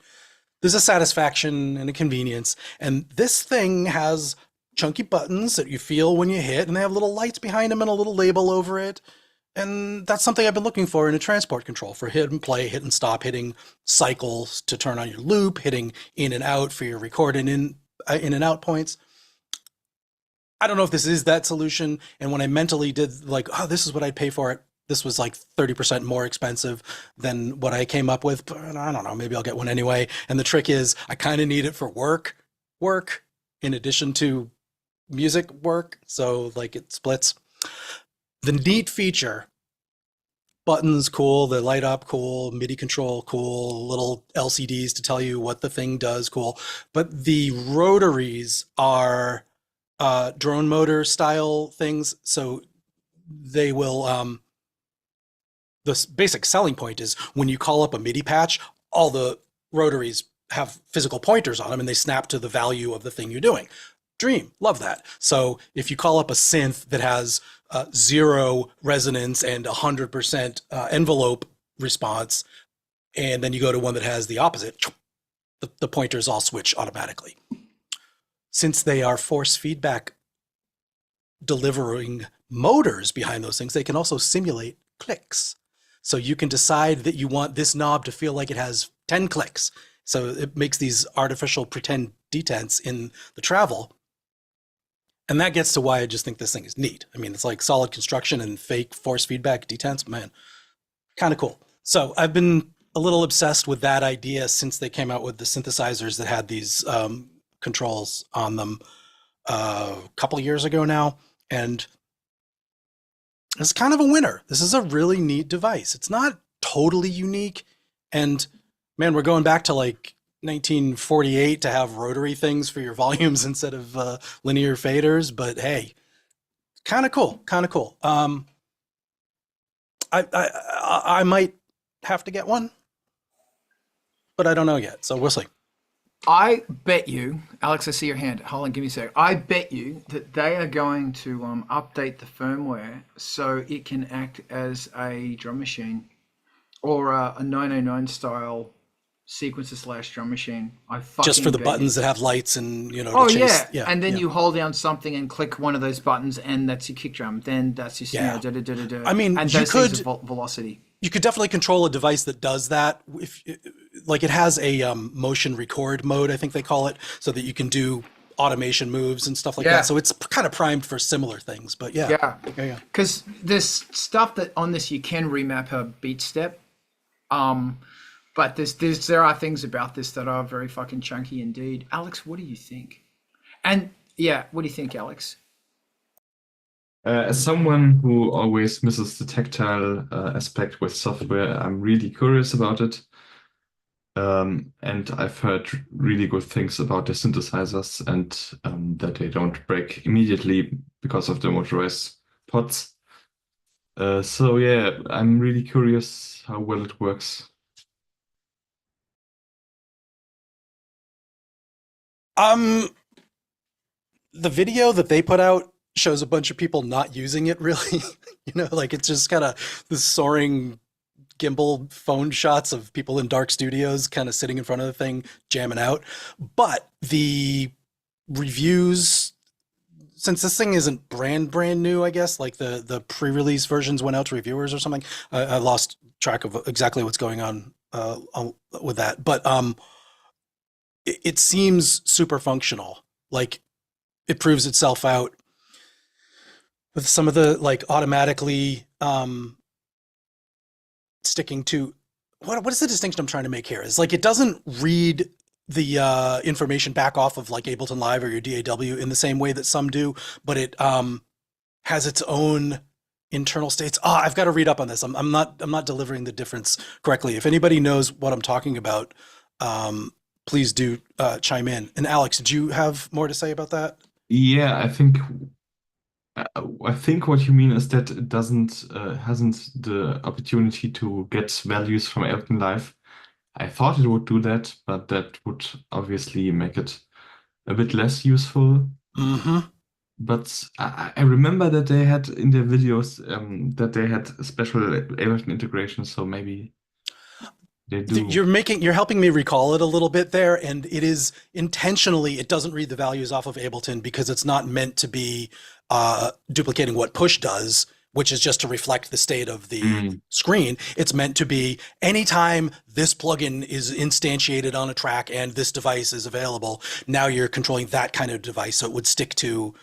There's a satisfaction and a convenience, and this thing has chunky buttons that you feel when you hit, and they have little lights behind them and a little label over it. And that's something I've been looking for in a transport control for hit and play, hit and stop, hitting cycles to turn on your loop, hitting in and out for your record and in and out points. I don't know if this is that solution. And when I mentally did like, oh, this is what I'd pay for it, this was like 30% more expensive than what I came up with. But I don't know, maybe I'll get one anyway. And the trick is I kind of need it for work in addition to music work. So like it splits. The neat feature, buttons cool, the light up cool, MIDI control cool, little LCDs to tell you what the thing does cool. But the rotaries are drone motor style things. So they will, the basic selling point is when you call up a MIDI patch, all the rotaries have physical pointers on them and they snap to the value of the thing you're doing. Dream, love that. So if you call up a synth that has 0 resonance and 100% envelope response, and then you go to one that has the opposite, the pointers all switch automatically. Since they are force feedback delivering motors behind those things, they can also simulate clicks. So you can decide that you want this knob to feel like it has 10 clicks. So it makes these artificial pretend detents in the travel. And that gets to why I just think this thing is neat. I mean, it's like solid construction and fake force feedback detents, man, kind of cool. So I've been a little obsessed with that idea since they came out with the synthesizers that had these controls on them a couple of years ago now. And it's kind of a winner. This is a really neat device. It's not totally unique. And man, we're going back to like 1948 to have rotary things for your volumes instead of linear faders. But hey, kind of cool, kind of cool. I might have to get one, but I don't know yet. So we'll see. I bet you, Alex, I see your hand. Hold on, give me a sec. I bet you that they are going to update the firmware so it can act as a drum machine or a 909 style sequencer / drum machine. I fucking just for the bet buttons you. that have lights and, you know, Oh to chase. yeah, and then you hold down something and click one of those buttons, and that's your kick drum. Then that's your snare. Yeah. I mean, and you those could things are velocity. You could definitely control a device that does that. If like it has a motion record mode, I think they call it, so that you can do automation moves and stuff like that. So it's kind of primed for similar things. But yeah. Because there's stuff that on this you can remap her beat step, but there are things about this that are very fucking chunky indeed. Alex, what do you think? And yeah, what do you think, Alex? As someone who always misses the tactile aspect with software, I'm really curious about it. And I've heard really good things about the synthesizers and that they don't break immediately because of the motorized pods. So yeah, I'm really curious how well it works. The video that they put out shows a bunch of people not using it really. You know, like it's just kind of the soaring gimbal phone shots of people in dark studios kind of sitting in front of the thing jamming out. But the reviews, since this thing isn't brand new, I guess, like the pre-release versions went out to reviewers or something. I lost track of exactly what's going on with that. But it seems super functional. Like it proves itself out with some of the like automatically sticking to what is the distinction I'm trying to make here? Is like it doesn't read the information back off of like Ableton Live or your DAW in the same way that some do, but it has its own internal states. I've got to read up on this. I'm not delivering the difference correctly. If anybody knows what I'm talking about, please do chime in. And Alex, did you have more to say about that? Yeah, I think what you mean is that it hasn't the opportunity to get values from Ableton Live. I thought it would do that, but that would obviously make it a bit less useful. Mm-hmm. But I remember that they had in their videos that they had special Ableton integration, so maybe they do. You're helping me recall it a little bit there, and it is intentionally, it doesn't read the values off of Ableton because it's not meant to be duplicating what push does, which is just to reflect the state of the screen. It's meant to be anytime this plugin is instantiated on a track and this device is available, now you're controlling that kind of device. So it would stick to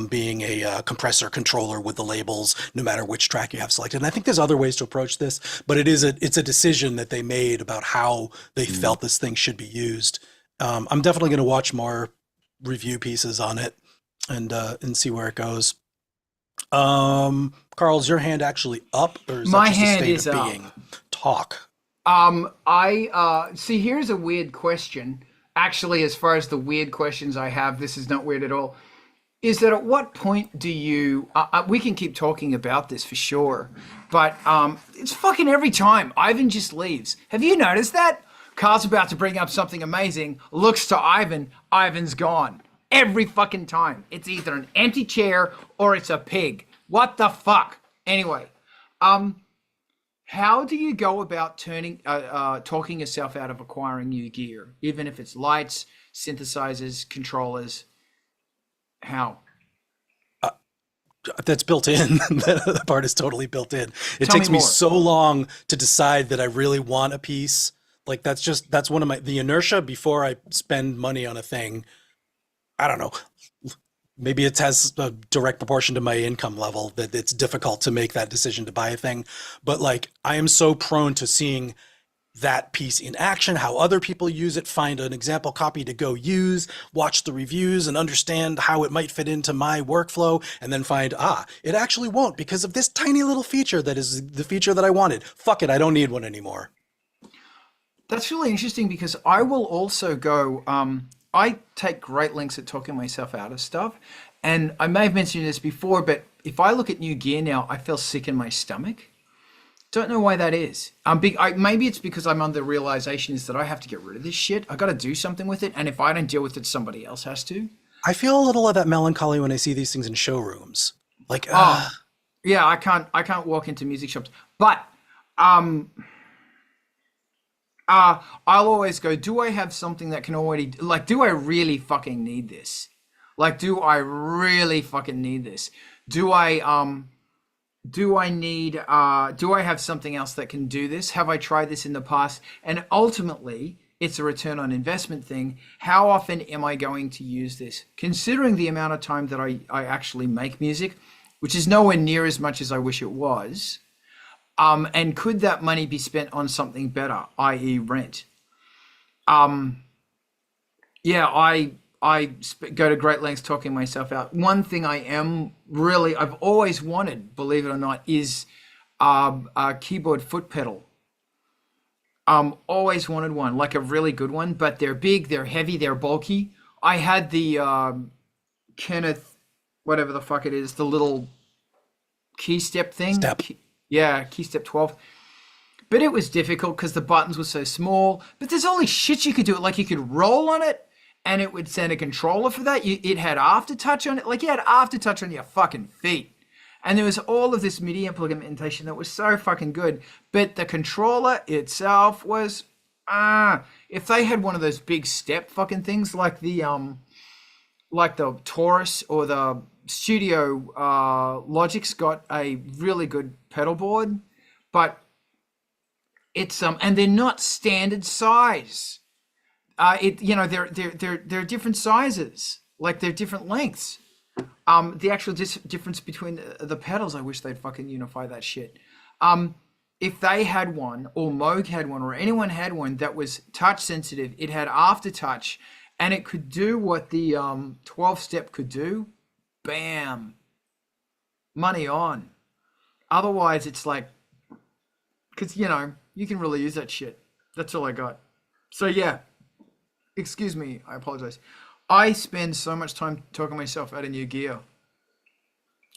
being a compressor controller with the labels, no matter which track you have selected. And I think there's other ways to approach this, but it's a decision that they made about how they felt this thing should be used. I'm definitely going to watch more review pieces on it and see where it goes. Carl, is your hand actually up, or is My that just hand a state is of up. being? Talk. I see. Here's a weird question. Actually, as far as the weird questions I have, this is not weird at all. Is that at what point do you? We can keep talking about this for sure, but it's fucking every time Ivan just leaves. Have you noticed that? Carl's about to bring up something amazing, looks to Ivan, Ivan's gone. Every fucking time. It's either an empty chair or it's a pig. What the fuck? Anyway, how do you go about talking yourself out of acquiring new gear, even if it's lights, synthesizers, controllers? How? That's built in. That part is totally built in. It Tell me takes me more. so long to decide that I really want a piece. Like that's one of the inertia before I spend money on a thing. I don't know. Maybe it has a direct proportion to my income level that it's difficult to make that decision to buy a thing. But like, I am so prone to seeing that piece in action, how other people use it, find an example copy to go use, watch the reviews and understand how it might fit into my workflow, and then find, it actually won't because of this tiny little feature that is the feature that I wanted. Fuck it, I don't need one anymore. That's really interesting because I will also go, I take great lengths at talking myself out of stuff. And I may have mentioned this before, but if I look at new gear now, I feel sick in my stomach. Don't know why that is. Maybe it's because I'm under the realization is that I have to get rid of this shit. I got to do something with it. And if I don't deal with it, somebody else has to. I feel a little of that melancholy when I see these things in showrooms. Like, yeah, I can't walk into music shops. But I'll always go, do I have something that can already, like, do I really fucking need this? Like, do I really fucking need this? Do I have something else that can do this? Have I tried this in the past? And ultimately, it's a return on investment thing. How often am I going to use this? Considering the amount of time that I actually make music, which is nowhere near as much as I wish it was. And could that money be spent on something better, i.e. rent? Yeah, I go to great lengths talking myself out. One thing I've always wanted, believe it or not, is a keyboard foot pedal. Always wanted one, like a really good one, but they're big, they're heavy, they're bulky. I had the Kenneth, whatever the fuck it is, the little key step thing. Key step 12. But it was difficult because the buttons were so small. But there's only shit you could do. Like you could roll on it and it would send a controller for that. It had aftertouch on it. Like you had aftertouch on your fucking feet. And there was all of this MIDI implementation that was so fucking good. But the controller itself was, if they had one of those big step fucking things like the Taurus or the Studio Logic's got a really good pedal board, but it's and they're not standard size. They're different sizes, like they're different lengths. The actual difference between the pedals, I wish they'd fucking unify that shit. If they had one, or Moog had one, or anyone had one that was touch sensitive, it had aftertouch, and it could do what the 12-step could do. Bam, money on. Otherwise, it's like, because you can really use that shit. That's all I got. So yeah, excuse me, I apologize. I spend so much time talking myself out of new gear,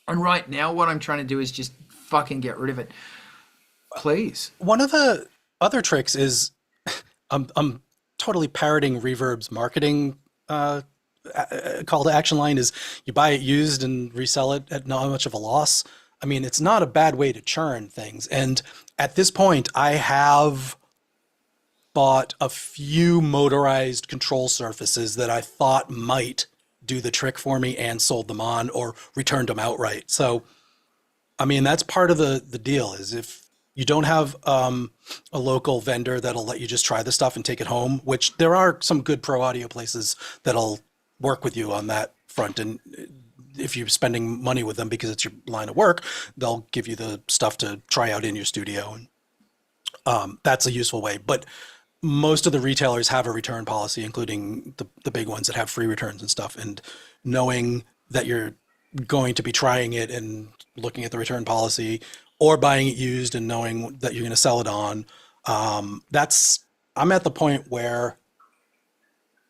and right now, what I'm trying to do is just fucking get rid of it, please. One of the other tricks is, I'm totally parroting Reverb's marketing call to action line is you buy it used and resell it at not much of a loss. I mean, it's not a bad way to churn things. And at this point, I have bought a few motorized control surfaces that I thought might do the trick for me and sold them on or returned them outright. So, I mean, that's part of the deal is if you don't have a local vendor that'll let you just try the stuff and take it home, which there are some good pro audio places that'll work with you on that front. And if you're spending money with them because it's your line of work, they'll give you the stuff to try out in your studio. And that's a useful way. But most of the retailers have a return policy, including the big ones that have free returns and stuff. And knowing that you're going to be trying it and looking at the return policy or buying it used and knowing that you're going to sell it on, I'm at the point where,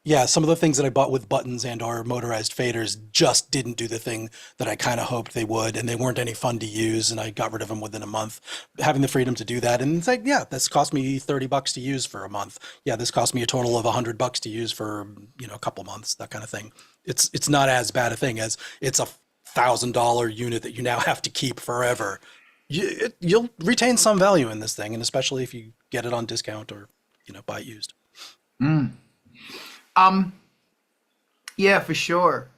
yeah, some of the things that I bought with buttons and or motorized faders just didn't do the thing that I kind of hoped they would, and they weren't any fun to use, and I got rid of them within a month. Having the freedom to do that, and it's like, yeah, this cost me $30 to use for a month. Yeah, this cost me a total of $100 to use for a couple months, that kind of thing. It's not as bad a thing as it's a $1,000 unit that you now have to keep forever. You'll retain some value in this thing, and especially if you get it on discount or buy it used. Yeah, for sure.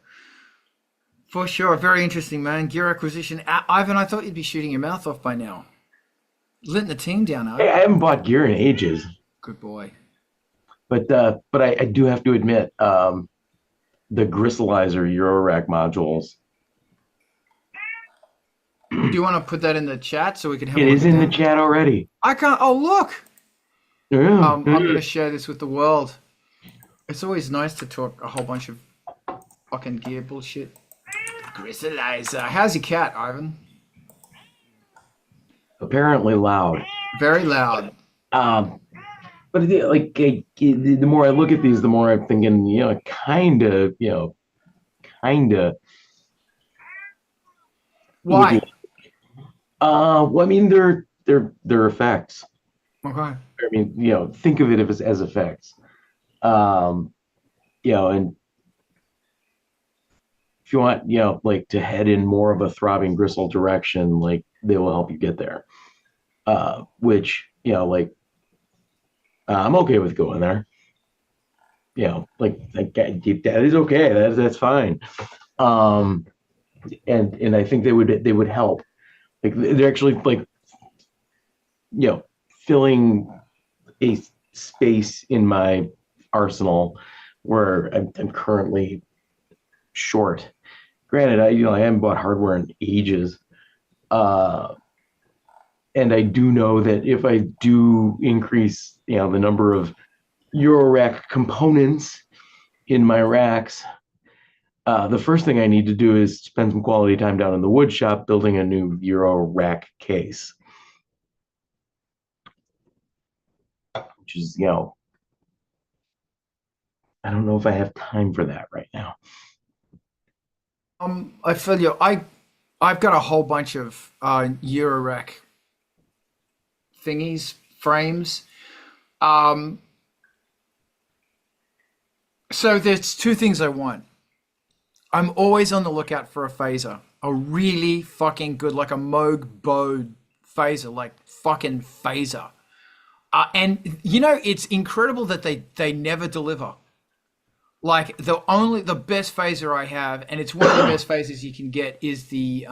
For sure. Very interesting, man. Gear acquisition. Ivan, I thought you'd be shooting your mouth off by now. Letting the team down, I Ivan. haven't bought gear in ages, Good boy. but I do have to admit, the Gristleizer Eurorack modules. Do you want to put that in the chat so we can have It a look is at in the that? chat already. I can't. Oh, look. Yeah. I'm going to share this with the world. It's always nice to talk a whole bunch of fucking gear bullshit. Gristleizer. How's your cat, Ivan? Apparently loud. Very loud. But the more I look at these, the more I'm thinking, kind of. Why? Well, I mean, they're effects. Okay. I mean, think of it as effects. And if you want, to head in more of a throbbing gristle direction, they will help you get there. Which, I'm okay with going there. That is okay. That's fine. And I think they would help. They're actually filling a space in my arsenal where I'm currently short. Granted, I haven't bought hardware in ages. And I do know that if I do increase, the number of Eurorack components in my racks, the first thing I need to do is spend some quality time down in the wood shop building a new Eurorack case. Which is, I don't know if I have time for that right now. I feel you. I've got a whole bunch of Eurorack thingies, frames. So there's two things I want. I'm always on the lookout for a phaser, a really fucking good, like a Moog bow phaser, like fucking phaser. And it's incredible that they never deliver. Like the best phaser I have, and it's one of the best phasers you can get, is the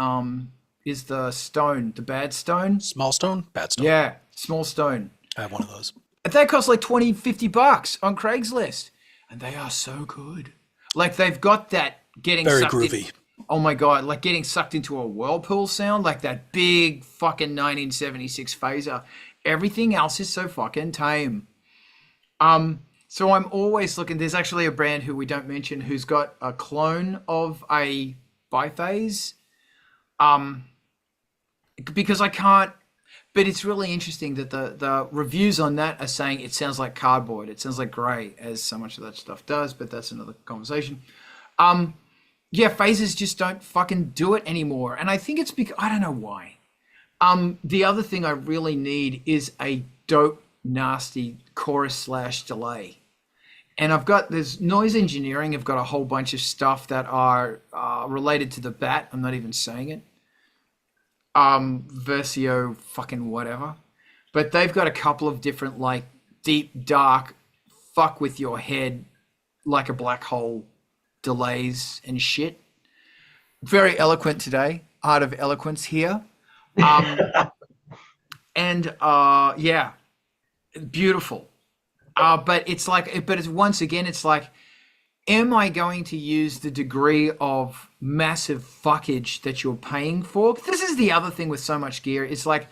stone, the bad stone. Small stone? Bad stone. Yeah, small stone. I have one of those. They cost like $20-$50 on Craigslist, and they are so good. Like they've got that getting Very sucked groovy. Oh my god, like getting sucked into a whirlpool sound, like that big fucking 1976 phaser. Everything else is so fucking tame. So I'm always looking. There's actually a brand who we don't mention who's got a clone of a biphase. Because I can't. But it's really interesting that the reviews on that are saying it sounds like cardboard. It sounds like grey, as so much of that stuff does. But that's another conversation. Yeah, phasers just don't fucking do it anymore, and I think it's because I don't know why. The other thing I really need is a dope, nasty chorus / delay. And there's noise engineering. I've got a whole bunch of stuff that are related to the bat. I'm not even saying it. Versio fucking whatever. But they've got a couple of different like deep, dark, fuck with your head like a black hole delays and shit. Very eloquent today. Art of eloquence here. Yeah, beautiful. But it's once again, it's like, am I going to use the degree of massive fuckage that you're paying for? But this is the other thing with so much gear. It's like,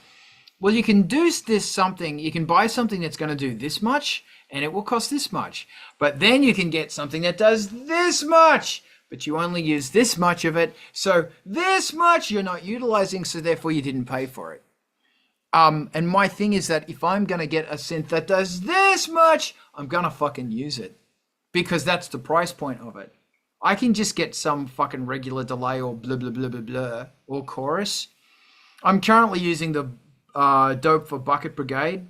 well, you can do something, you can buy something that's going to do this much and it will cost this much. But then you can get something that does this much, but you only use this much of it. So this much you're not utilizing, so therefore you didn't pay for it. And my thing is that if I'm going to get a synth that does this much, I'm going to fucking use it. Because that's the price point of it. I can just get some fucking regular delay or blah, blah, blah, blah, blah, or chorus. I'm currently using the Dope for Bucket Brigade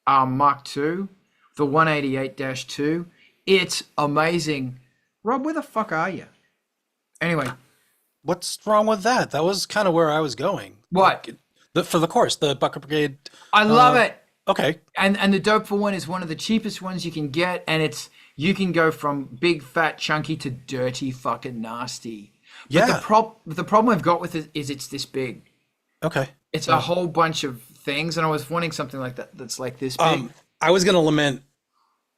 Mark II, the 188-2. It's amazing. Rob, where the fuck are you? Anyway, What's wrong with that? That was kind of where I was going. What? Like, for the course, the Bucket Brigade. I love it. Okay. And the dope for one is one of the cheapest ones you can get, and you can go from big, fat, chunky to dirty, fucking nasty. But Yeah. the problem I've got with it is it's this big. Okay. It's a whole bunch of things, and I was wanting something like that that's like this big. I was going to lament.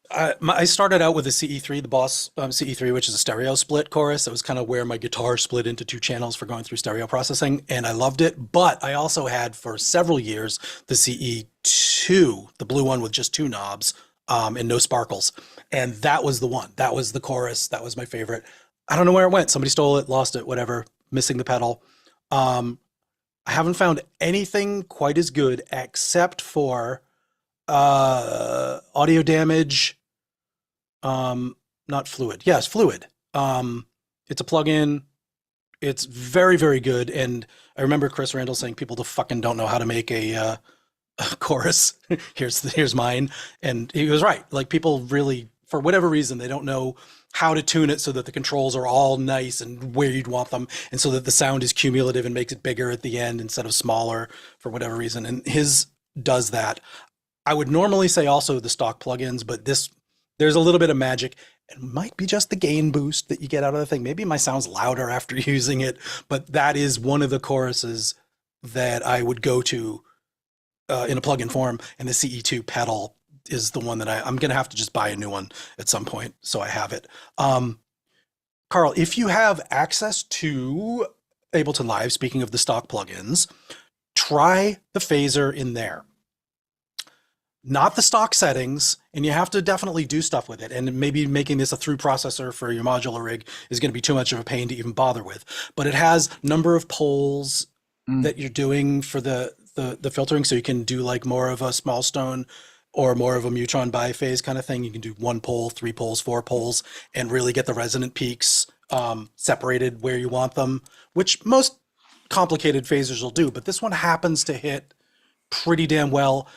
I started out with a CE3, the Boss CE3, which is a stereo split chorus. It was kind of where my guitar split into 2 channels for going through stereo processing, and I loved it. But I also had for several years the CE2, the blue one with just 2 knobs and no sparkles. And that was the one. That was the chorus. That was my favorite. I don't know where it went. Somebody stole it, lost it, whatever, missing the pedal. I haven't found anything quite as good except for Audio Damage. Not Fluid. Yes, Fluid. It's a plugin. It's very, very good. And I remember Chris Randall saying people fucking don't know how to make a chorus. Here's mine. And he was right. Like, people really, for whatever reason, they don't know how to tune it so that the controls are all nice and where you'd want them, and so that the sound is cumulative and makes it bigger at the end instead of smaller for whatever reason. And his does that. I would normally say also the stock plugins, but there's a little bit of magic. It might be just the gain boost that you get out of the thing. Maybe my sound's louder after using it, but that is one of the choruses that I would go to in a plugin form, and the CE2 pedal is the one that I'm going to have to just buy a new one at some point so I have it. Carl, if you have access to Ableton Live, speaking of the stock plugins, try the phaser in there. Not the stock settings, and you have to definitely do stuff with it. And maybe making this a through processor for your modular rig is going to be too much of a pain to even bother with. But it has number of poles that you're doing for the filtering, so you can do like more of a small stone or more of a Mutron biphase kind of thing. You can do 1 pole, 3 poles, 4 poles, and really get the resonant peaks separated where you want them, which most complicated phasers will do. But this one happens to hit pretty damn well.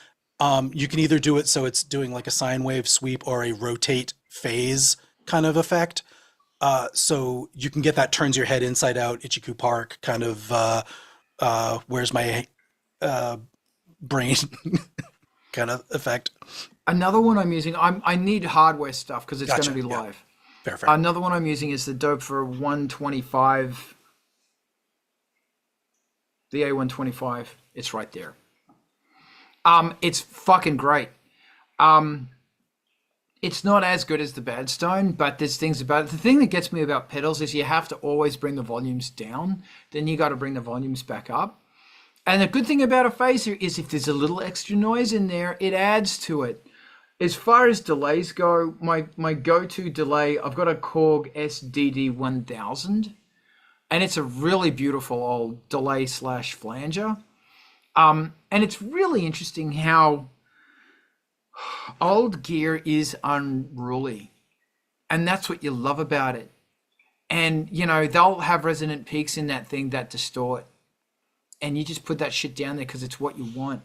You can either do it so it's doing like a sine wave sweep or a rotate phase kind of effect. So you can get that turns your head inside out, Ichiku Park kind of where's my brain kind of effect. Another one I'm using, I need hardware stuff because it's Gotcha, going to be yeah. live. Fair. Another one I'm using is the dope for 125, the A125. It's right there. It's fucking great. It's not as good as the Badstone, but there's things about it. The thing that gets me about pedals is you have to always bring the volumes down. Then you got to bring the volumes back up. And the good thing about a phaser is if there's a little extra noise in there, it adds to it. As far as delays go, my go-to delay, I've got a Korg SDD1000, and it's a really beautiful old delay / flanger. And it's really interesting how old gear is unruly, and that's what you love about it. And you know, they'll have resonant peaks in that thing that distort, and you just put that shit down there because it's what you want.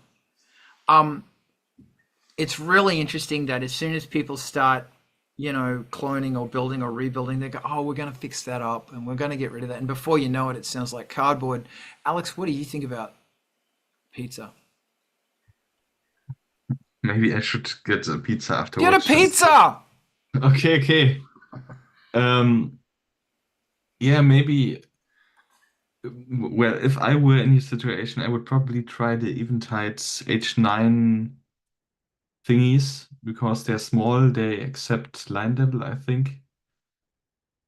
It's really interesting that as soon as people start, you know, cloning or building or rebuilding, they go, oh, we're going to fix that up and we're going to get rid of that, and before you know it, it sounds like cardboard. Alex, what do you think about pizza? Maybe I should get a pizza afterwards. Get a pizza! Okay. Yeah, maybe. Well, if I were in your situation, I would probably try the Eventide's H9 thingies because they're small. They accept line level, I think.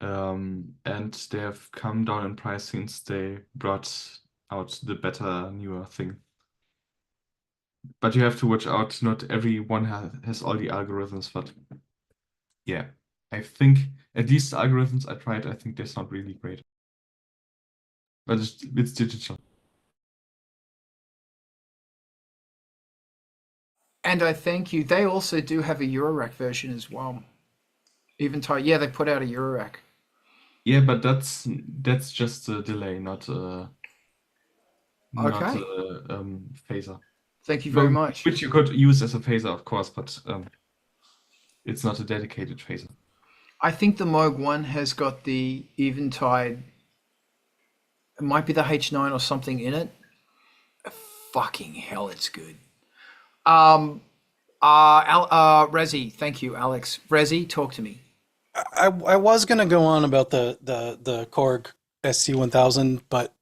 And they have come down in price since they brought out the better, newer thing. But you have to watch out. Not everyone has all the algorithms, but yeah, I think at least the algorithms I tried, I think they sound really great. But it's digital. And I thank you. They also do have a Eurorack version as well. Eventide, yeah, they put out a Eurorack. Yeah, but that's just a delay, not a phaser. Thank you very Well, much. Which you could use as a phaser, of course, but it's not a dedicated phaser. I think the Moog one has got the Eventide It might be the H9 or something in it. Fucking hell, it's good. Rezi, thank you, Alex. Rezi, talk to me. I was gonna go on about the Korg SC1000, but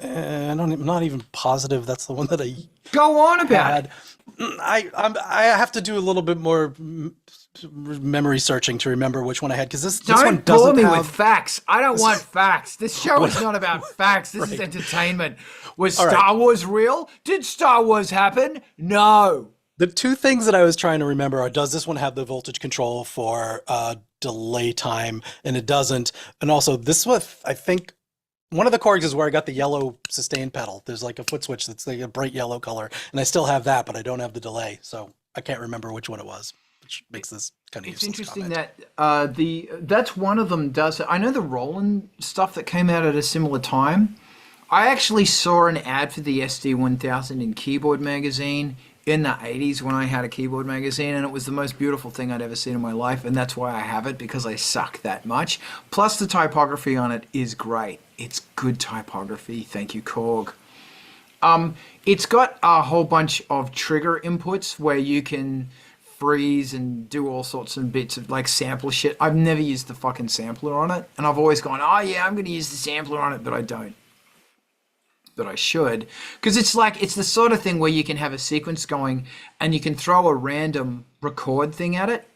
I'm not even positive that's the one that I Go on about it. had. I have to do a little bit more memory searching to remember which one I had, because this one Don't doesn't bore me have with facts. I don't want facts. This show is not about facts. This is entertainment. Was Star Wars real? Did Star Wars happen? No. The two things that I was trying to remember are, does this one have the voltage control for delay time? And it doesn't. And also, this one, I think, one of the Korgs is where I got the yellow sustain pedal. There's like a foot switch that's like a bright yellow color, and I still have that, but I don't have the delay, so I can't remember which one it was, which makes this kind of useless. It's interesting that that's one of them does it. I know the Roland stuff that came out at a similar time. I actually saw an ad for the SD1000 in Keyboard Magazine in the 80s when I had a keyboard magazine, and it was the most beautiful thing I'd ever seen in my life, and that's why I have it, because I suck that much. Plus the typography on it is great. It's good typography. Thank you, Korg. It's got a whole bunch of trigger inputs where you can freeze and do all sorts of bits of like sample shit. I've never used the fucking sampler on it, and I've always gone, oh yeah, I'm going to use the sampler on it, but I don't. But I should, because it's the sort of thing where you can have a sequence going and you can throw a random record thing at it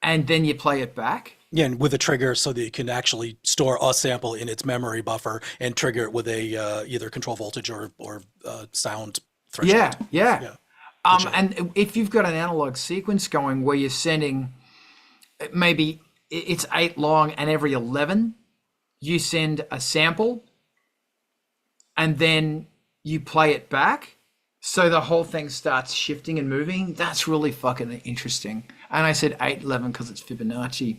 and then you play it back. Yeah, and with a trigger so that you can actually store a sample in its memory buffer and trigger it with a either control voltage or sound threshold. Yeah. And if you've got an analog sequence going where you're sending, maybe it's 8 long, and every 11 you send a sample, and then you play it back, so the whole thing starts shifting and moving. That's really fucking interesting. And I said 811 because it's Fibonacci.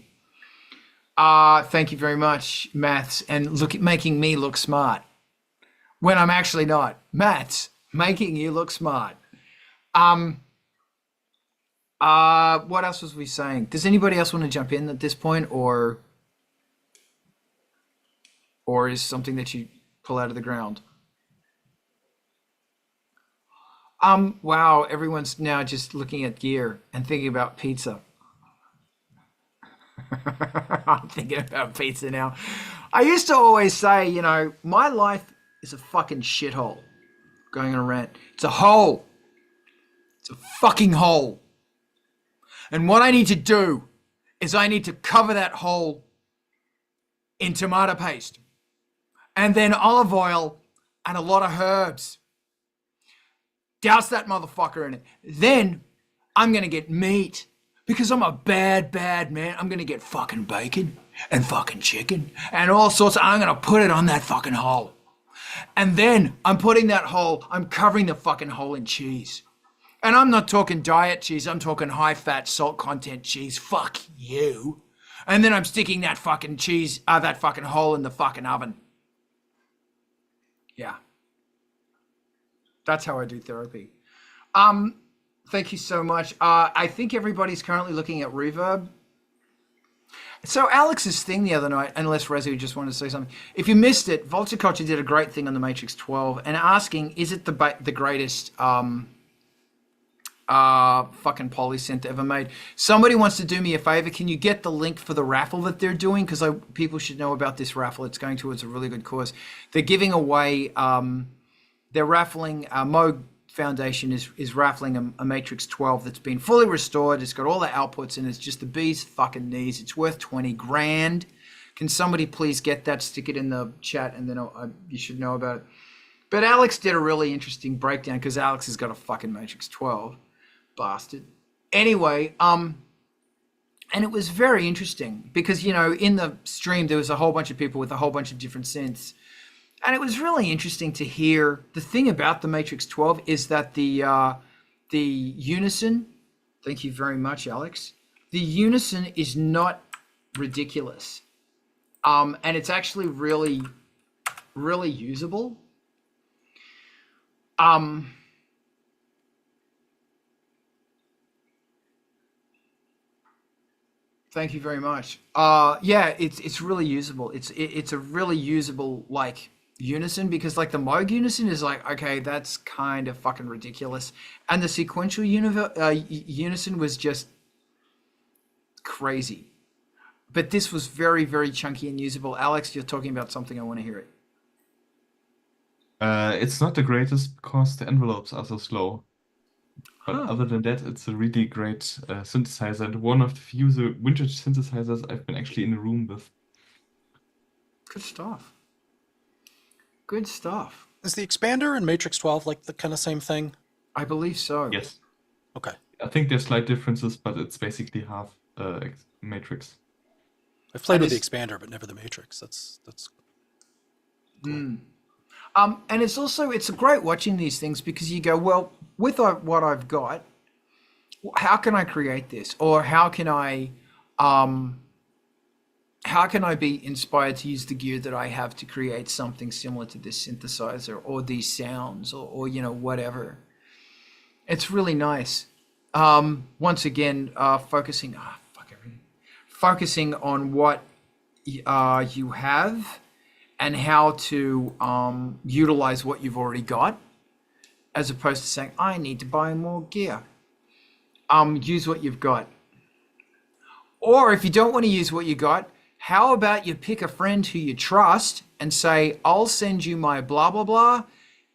Thank you very much, Maths, and making me look smart when I'm actually not. Maths, making you look smart. What else was we saying? Does anybody else want to jump in at this point, or is something that you pull out of the ground? Wow, everyone's now just looking at gear and thinking about pizza. I'm thinking about pizza now. I used to always say, my life is a fucking shithole. Going on a rant. It's a hole. It's a fucking hole. And what I need to do is I need to cover that hole in tomato paste, and then olive oil and a lot of herbs. Douse that motherfucker in it. Then I'm going to get meat, because I'm a bad man. I'm going to get fucking bacon and fucking chicken and all sorts. I'm going to put it on that fucking hole. And then I'm covering the fucking hole in cheese. And I'm not talking diet cheese. I'm talking high fat, salt content cheese. Fuck you. And then I'm sticking that fucking cheese, that fucking hole in the fucking oven. Yeah. That's how I do therapy. Thank you so much. I think everybody's currently looking at reverb. So Alex's thing the other night, unless Rezi just wanted to say something. If you missed it, Vulture Culture did a great thing on the Matrix 12 and asking, is it the greatest fucking polysynth ever made? Somebody wants to do me a favor. Can you get the link for the raffle that they're doing? Because people should know about this raffle. It's going towards a really good cause. They're giving away... they're raffling, Moog Foundation is raffling a Matrix 12 that's been fully restored. It's got all the outputs and it's just the bee's fucking knees. It's worth 20 grand. Can somebody please get that, stick it in the chat, and then you should know about it. But Alex did a really interesting breakdown, because Alex has got a fucking Matrix 12. Bastard. Anyway, and it was very interesting because, in the stream there was a whole bunch of people with a whole bunch of different synths. And it was really interesting to hear. The thing about the Matrix 12 is that the unison, thank you very much, Alex. The unison is not ridiculous. And it's actually really, really usable. Thank you very much. Yeah, it's really usable. It's a really usable like unison, because like the Moog unison is like, okay, that's kind of fucking ridiculous, and the sequential unison was just crazy. But this was very, very chunky and usable. Alex, you're talking about something. I want to hear it. It's not the greatest because the envelopes are so slow. But Huh. other than that, it's a really great synthesizer, and one of the few vintage synthesizers I've been actually in a room with. Good stuff. Good stuff. Is the expander in Matrix 12 like the kind of same thing? I believe so. Yes, Okay. I think there's slight differences, but it's basically half Matrix. I've played And with the it's- expander, but never the Matrix. That's And it's also, it's great watching these things because you go, well, with what I've got, how can I create this? Or how can I be inspired to use the gear that I have to create something similar to this synthesizer or these sounds or you know, whatever. It's really nice. Once again, focusing on what you have and how to utilize what you've already got, as opposed to saying, I need to buy more gear. Use what you've got. Or if you don't want to use what you got, how about you pick a friend who you trust and say, I'll send you my blah, blah, blah.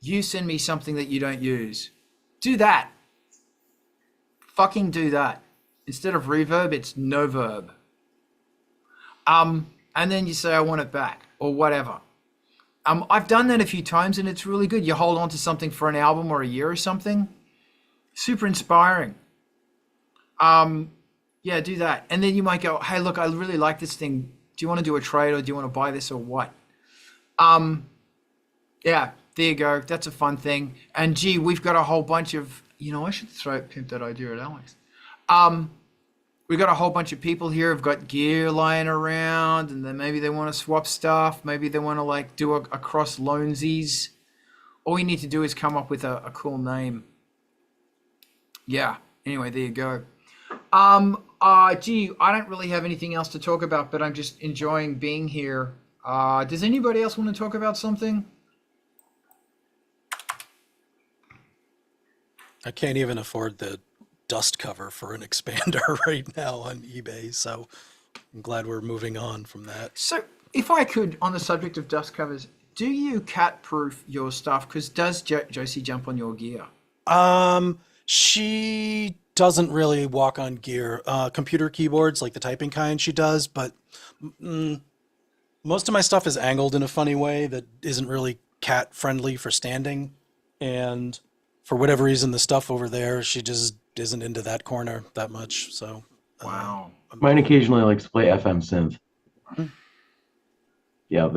You send me something that you don't use. Do that. Fucking do that. Instead of reverb, it's no verb. And then you say, I want it back or whatever. I've done that a few times and it's really good. You hold on to something for an album or a year or something. Super inspiring. Yeah, do that. And then you might go, hey, look, I really like this thing. Do you want to do a trade or do you want to buy this or what? Yeah, there you go. That's a fun thing. And gee, we've got a whole bunch of, you know, I should pimp that idea at Alex. We've got a whole bunch of people here who've got gear lying around and then maybe they want to swap stuff. Maybe they want to like do a cross loansies. All you need to do is come up with a cool name. Yeah. Anyway, there you go. Gee, I don't really have anything else to talk about, but I'm just enjoying being here. Does anybody else want to talk about something? I can't even afford the dust cover for an expander right now on eBay, so I'm glad we're moving on from that. So, if I could, on the subject of dust covers, do you cat-proof your stuff? Because does Josie jump on your gear? She doesn't really walk on gear. Computer keyboards, like the typing kind, she does, but most of my stuff is angled in a funny way that isn't really cat-friendly for standing, and for whatever reason, the stuff over there, she just isn't into that corner that much, so... Wow. Mine occasionally likes to play FM synth. Yeah,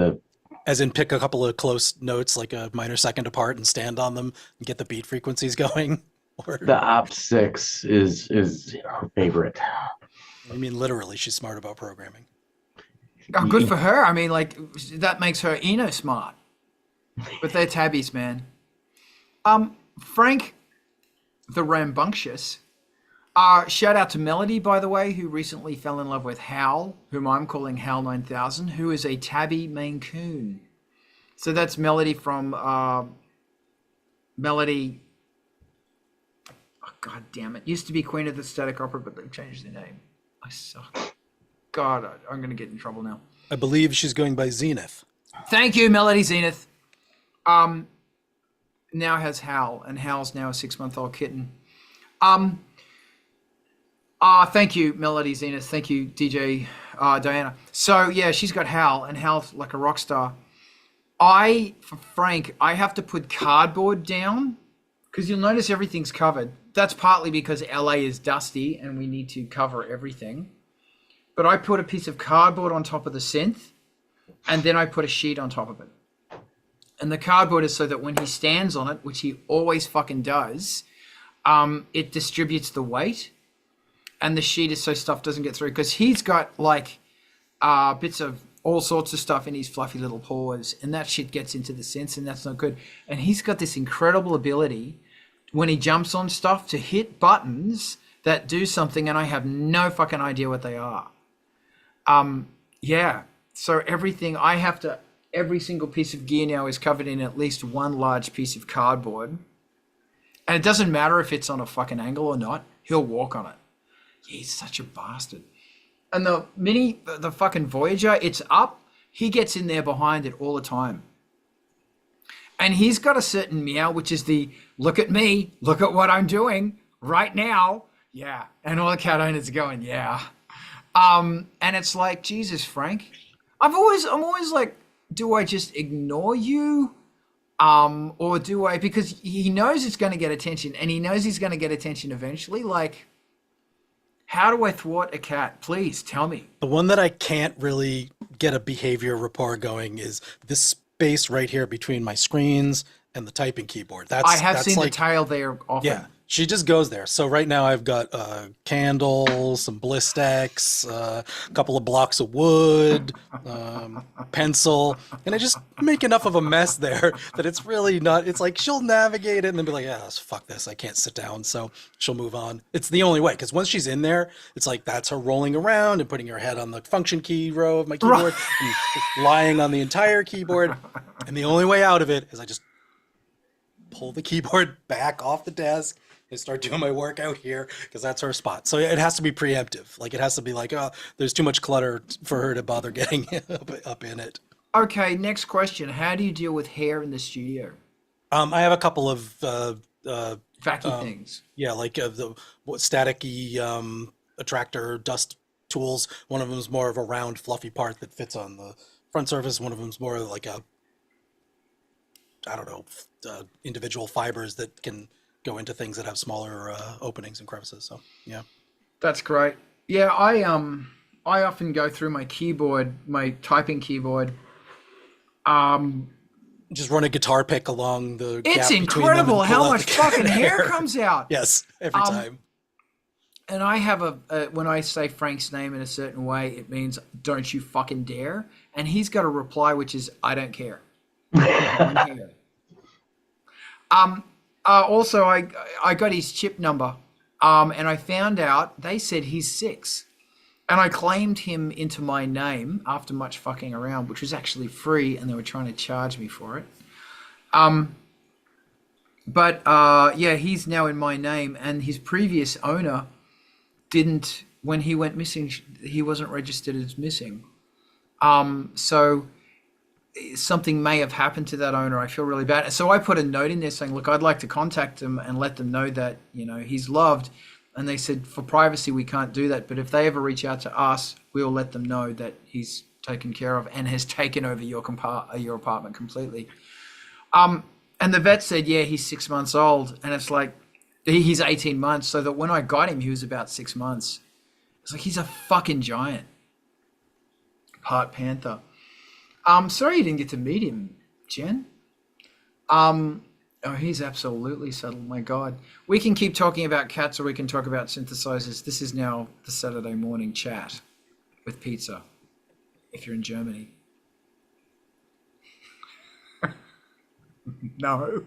As in pick a couple of close notes, like a minor second apart, and stand on them and get the beat frequencies going. Or, the Op6 is her favorite. I mean, literally, she's smart about programming. Oh, good for her. I mean, like, that makes her Eno smart. But they're tabbies, man. Frank the Rambunctious. Shout out to Melody, by the way, who recently fell in love with Hal, whom I'm calling Hal 9000, who is a tabby Maine Coon. So that's Melody from Melody. Oh, God damn it. Used to be Queen of the Static Opera, but they've changed their name. I suck. God, I'm going to get in trouble now. I believe she's going by Zenith. Thank you, Melody Zenith. Now has Hal, and Hal's now a 6-month-old kitten. Thank you, Melody Zenith. Thank you, DJ Diana. So yeah, she's got Hal, and Hal's like a rock star. For Frank, I have to put cardboard down because you'll notice everything's covered. That's partly because LA is dusty and we need to cover everything. But I put a piece of cardboard on top of the synth, and then I put a sheet on top of it. And the cardboard is so that when he stands on it, which he always fucking does, it distributes the weight. And the sheet is so stuff doesn't get through. Because he's got like bits of all sorts of stuff in his fluffy little paws. And that shit gets into the synths, and that's not good. And he's got this incredible ability when he jumps on stuff to hit buttons that do something, and I have no fucking idea what they are. Yeah. So every single piece of gear now is covered in at least one large piece of cardboard. And it doesn't matter if it's on a fucking angle or not. He'll walk on it. He's such a bastard. And the fucking Voyager, it's up. He gets in there behind it all the time. And he's got a certain meow, which is the, look at me, look at what I'm doing right now. Yeah. And all the cat owners are going, yeah. And it's like, Jesus, Frank. I'm always like, do I just ignore you? Or do I, because he knows it's going to get attention and he knows he's going to get attention eventually. Like, how do I thwart a cat? Please tell me. The one that I can't really get a behavior rapport going is this space right here between my screens and the typing keyboard. I have seen the tail there often. Yeah, she just goes there. So right now I've got a candle, some Blistex, a couple of blocks of wood, pencil, and I just make enough of a mess there that it's really not, it's like she'll navigate it and then be like, yeah, fuck this, I can't sit down. So she'll move on. It's the only way, because once she's in there, it's like that's her rolling around and putting her head on the function key row of my keyboard and lying on the entire keyboard. And the only way out of it is I just pull the keyboard back off the desk and start doing my work out here because that's her spot. So it has to be preemptive. Like it has to be like, oh, there's too much clutter for her to bother getting up in it. Okay, next question. How do you deal with hair in the studio? I have a couple of Vacuum things. Yeah, like the staticky attractor dust tools. One of them is more of a round, fluffy part that fits on the front surface. One of them is more like a, I don't know, individual fibers that can go into things that have smaller openings and crevices. So yeah, that's great. Yeah, I often go through my keyboard, my typing keyboard. Just run a guitar pick along the. It's incredible how much fucking hair comes out. Yes, every time. And I have when I say Frank's name in a certain way, it means don't you fucking dare. And he's got a reply which is I don't care. Also, I got his chip number, and I found out they said he's 6, and I claimed him into my name after much fucking around, which was actually free, and they were trying to charge me for it. Yeah, he's now in my name, and his previous owner didn't. When he went missing, he wasn't registered as missing. So something may have happened to that owner. I feel really bad. So I put a note in there saying, look, I'd like to contact him and let them know that, he's loved. And they said, for privacy, we can't do that. But if they ever reach out to us, we'll let them know that he's taken care of and has taken over your apartment completely. And the vet said, yeah, he's 6 months old. And it's like, he's 18 months. So that when I got him, he was about 6 months. It's like, he's a fucking giant. Part panther. Sorry you didn't get to meet him, Jen. Oh, he's absolutely subtle. My God. We can keep talking about cats or we can talk about synthesizers. This is now the Saturday morning chat with pizza, if you're in Germany. No.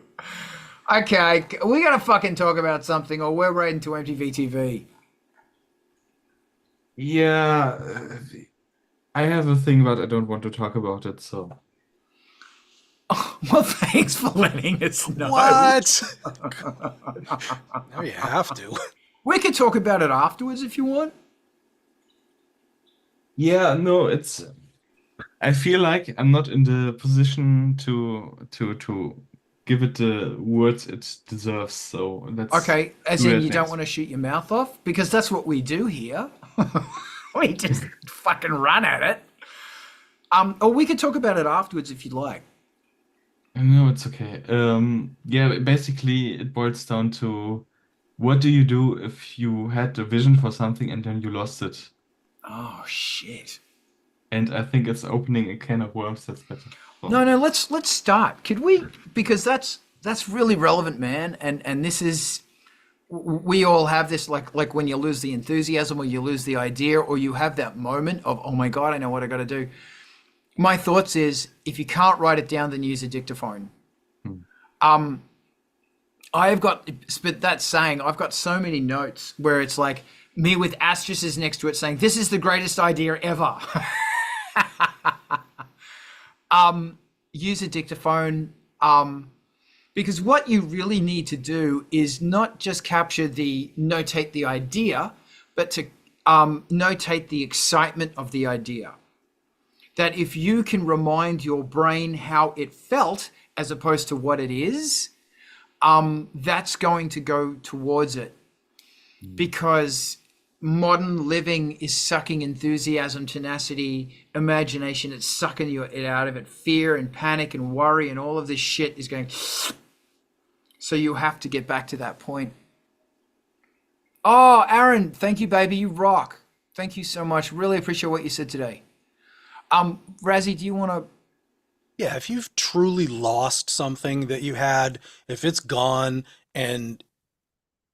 Okay, we got to fucking talk about something or we're right into MTV TV. Yeah. I have a thing, but I don't want to talk about it, so. Oh, well, thanks for letting us know. What? Now you have to. We could talk about it afterwards if you want. Yeah, no, it's. I feel like I'm not in the position to give it the words it deserves. So that's okay. As in, you don't want to shoot your mouth off because that's what we do here. We just fucking run at it. Or we could talk about it afterwards if you'd like. No, it's okay. Yeah, basically it boils down to what do you do if you had a vision for something and then you lost it? Oh shit. And I think it's opening a can of worms that's better. No, let's start. Could we? Because that's really relevant, man. And this is. We all have this, like when you lose the enthusiasm or you lose the idea or you have that moment of, oh my God, I know what I got to do. My thoughts is if you can't write it down, then use a dictaphone. I've got so many notes where it's like me with asterisks next to it saying, this is the greatest idea ever. Use a dictaphone. Because what you really need to do is not just notate the idea, but to notate the excitement of the idea. That if you can remind your brain how it felt as opposed to what it is, that's going to go towards it. Because modern living is sucking enthusiasm, tenacity, imagination. It's sucking it out of it. Fear and panic and worry and all of this shit is going. So you have to get back to that point. Oh, Aaron, thank you, baby. You rock. Thank you so much. Really appreciate what you said today. Razzie, do you want to? Yeah, if you've truly lost something that you had, if it's gone and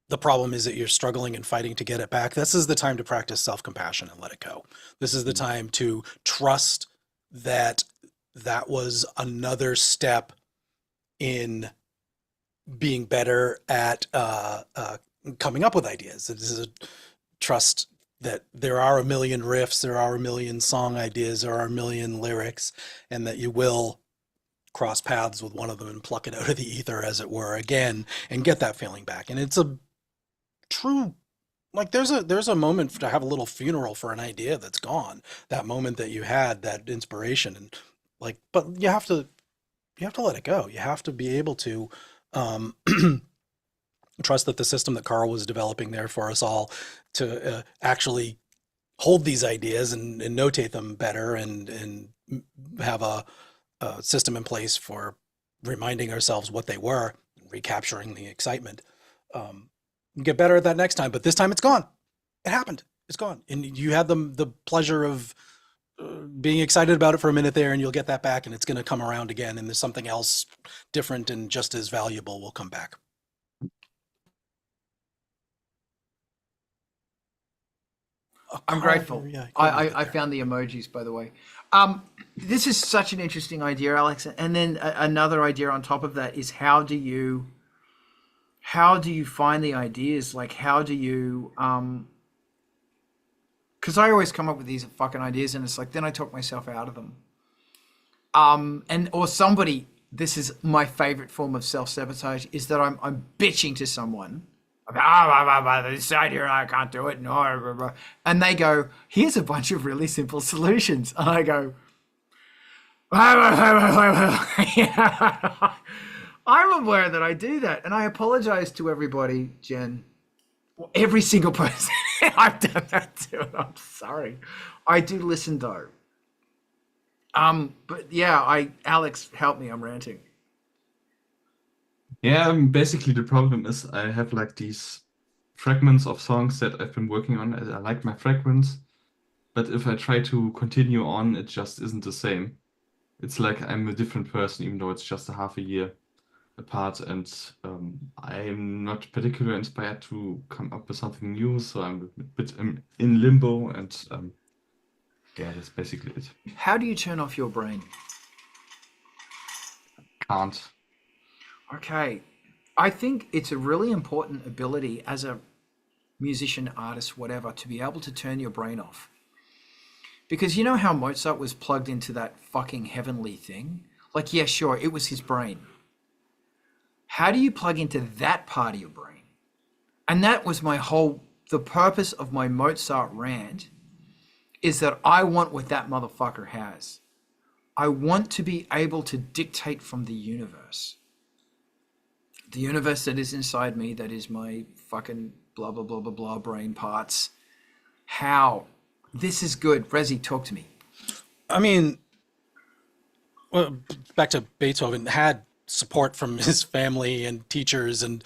the problem is that you're struggling and fighting to get it back, this is the time to practice self-compassion and let it go. This is the time to trust that that was another step in being better at coming up with ideas. This is a trust that there are a million riffs, there are a million song ideas, there are a million lyrics, and that you will cross paths with one of them and pluck it out of the ether, as it were, again, and get that feeling back. And it's a true, like there's a moment to have a little funeral for an idea that's gone. That moment that you had, that inspiration, and like, but you have to let it go. You have to be able to trust that the system that Carl was developing there for us all to actually hold these ideas and notate them better and have a system in place for reminding ourselves what they were, recapturing the excitement. Get better at that next time, but this time it's gone. It happened. It's gone. And you had the pleasure of being excited about it for a minute there, and you'll get that back, and it's going to come around again, and there's something else different and just as valuable will come back. I'm grateful. Yeah, I found the emojis, by the way. This is such an interesting idea, Alex. And then another idea on top of that is how do you find the ideas? Like, how do you, because I always come up with these fucking ideas, and it's like, then I talk myself out of them. Or somebody, this is my favorite form of self-sabotage, is that I'm bitching to someone. This idea, I can't do it. No, and they go, here's a bunch of really simple solutions. And I go, I'm aware that I do that. And I apologize to everybody, Jen. Well, every single person I've done that to. I'm sorry. I do listen though. But yeah, Alex, help me. I'm ranting. Yeah, basically the problem is I have like these fragments of songs that I've been working on. I like my fragments, but if I try to continue on, it just isn't the same. It's like I'm a different person, even though it's just a half a year apart, and I'm not particularly inspired to come up with something new, so I'm a bit in limbo, and yeah, that's basically it. How do you turn off your brain? Can't. Okay. I think it's a really important ability as a musician, artist, whatever, to be able to turn your brain off. Because you know how Mozart was plugged into that fucking heavenly thing? Like, yeah, sure, it was his brain. How do you plug into that part of your brain? And that was the purpose of my Mozart rant, is that I want what that motherfucker has. I want to be able to dictate from the universe. The universe that is inside me, that is my fucking blah, blah, blah, blah, blah brain parts. How? This is good. Rezi, talk to me. I mean, well, back to Beethoven, had support from his family and teachers and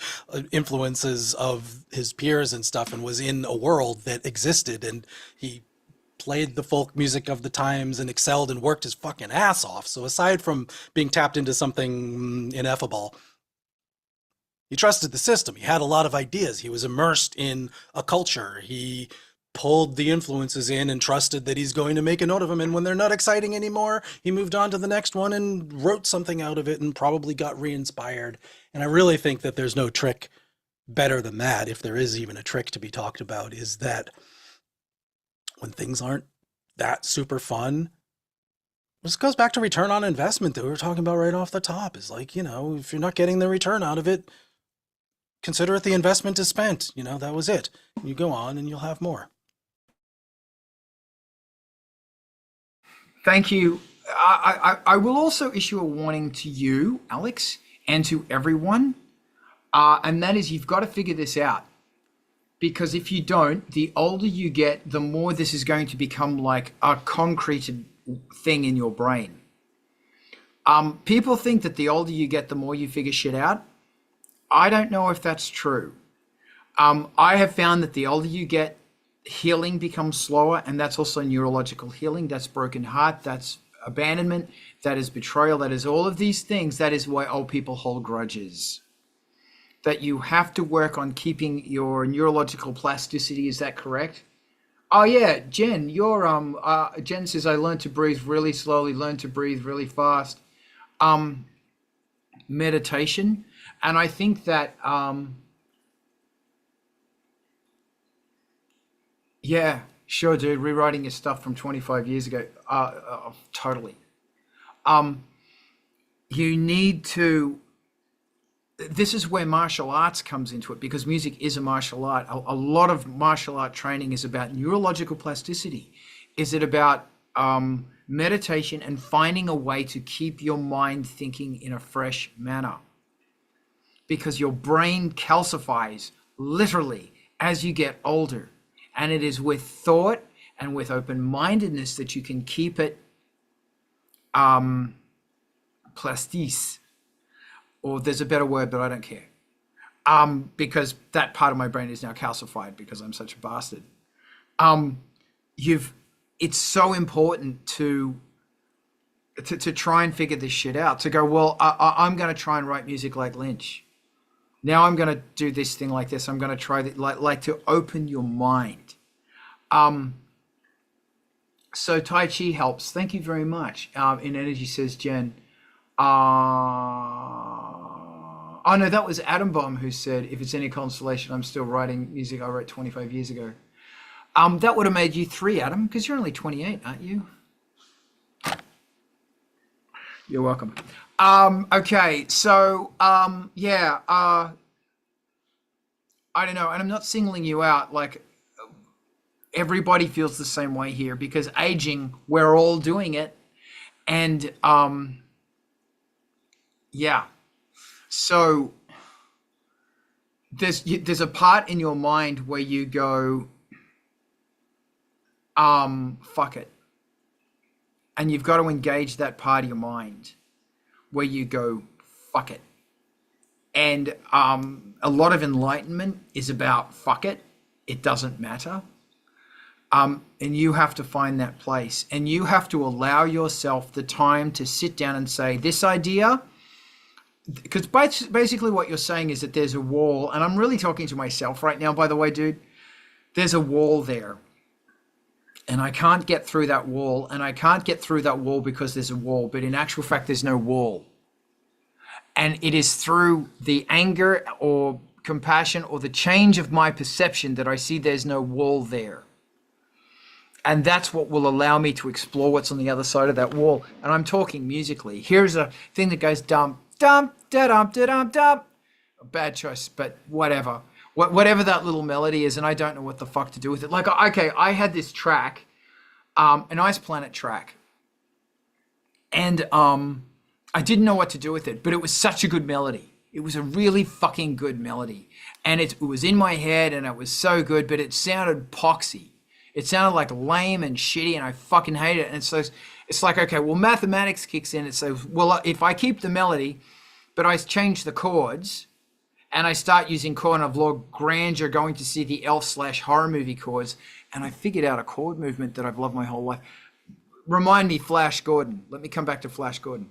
influences of his peers and stuff, and was in a world that existed, and he played the folk music of the times and excelled and worked his fucking ass off. So aside from being tapped into something ineffable, he trusted the system. He had a lot of ideas. He was immersed in a culture. He pulled the influences in and trusted that he's going to make a note of them. And when they're not exciting anymore, he moved on to the next one and wrote something out of it and probably got re-inspired. And I really think that there's no trick better than that, if there is even a trick to be talked about, is that when things aren't that super fun, this goes back to return on investment that we were talking about right off the top. Is like, you know, if you're not getting the return out of it, consider it the investment is spent. You know, that was it. You go on and you'll have more. Thank you. I will also issue a warning to you, Alex, and to everyone, and that is you've got to figure this out. Because if you don't, the older you get, the more this is going to become like a concrete thing in your brain. People think that the older you get, the more you figure shit out. I don't know if that's true. I have found that the older you get, healing becomes slower, and that's also neurological healing. That's broken heart. That's abandonment. That is betrayal. That is all of these things. That is why old people hold grudges. That you have to work on keeping your neurological plasticity. Is that correct? Oh yeah, Jen, Jen says I learned to breathe really slowly, learned to breathe really fast. Meditation, and I think that yeah, sure, dude. Rewriting your stuff from 25 years ago, totally. You need to. This is where martial arts comes into it, because music is a martial art. A lot of martial art training is about neurological plasticity. Is it about meditation and finding a way to keep your mind thinking in a fresh manner? Because your brain calcifies literally as you get older. And it is with thought and with open-mindedness that you can keep it plastis. Or there's a better word, but I don't care. Because that part of my brain is now calcified because I'm such a bastard. It's so important to try and figure this shit out. To go, well, I'm going to try and write music like Lynch. Now I'm going to do this thing like this. I'm going to try that, like to open your mind. So Tai Chi helps. Thank you very much. In energy, says Jen. Oh no, that was Atom Bomb who said, if it's any consolation, I'm still writing music I wrote 25 years ago. That would have made you 3, Adam, because you're only 28, aren't you? You're welcome. Okay, so yeah, I don't know, and I'm not singling you out. Like, everybody feels the same way here, because aging, we're all doing it, and yeah. So there's a part in your mind where you go, fuck it. And you've got to engage that part of your mind where you go, fuck it. And a lot of enlightenment is about fuck it. It doesn't matter. And you have to find that place. And you have to allow yourself the time to sit down and say, this idea... Because basically what you're saying is that there's a wall, and I'm really talking to myself right now, by the way, dude. There's a wall there, and I can't get through that wall, and I can't get through that wall because there's a wall, but in actual fact, there's no wall. And it is through the anger or compassion or the change of my perception that I see there's no wall there. And that's what will allow me to explore what's on the other side of that wall. And I'm talking musically. Here's a thing that goes dump, dump, da-dum, da-dum, dump. A bad choice, but whatever. Whatever that little melody is, and I don't know what the fuck to do with it. Like, okay, I had this track, an Ice Planet track. And I didn't know what to do with it, but it was such a good melody. It was a really fucking good melody. And it was in my head, and it was so good, but it sounded poxy. It sounded like lame and shitty, and I fucking hate it. And so it's like, okay, well, mathematics kicks in. It says, well, if I keep the melody, but I change the chords, and I start using chord of law grandeur, going to see the elf/horror movie chords, and I figured out a chord movement that I've loved my whole life. Remind me, Flash Gordon. Let me come back to Flash Gordon.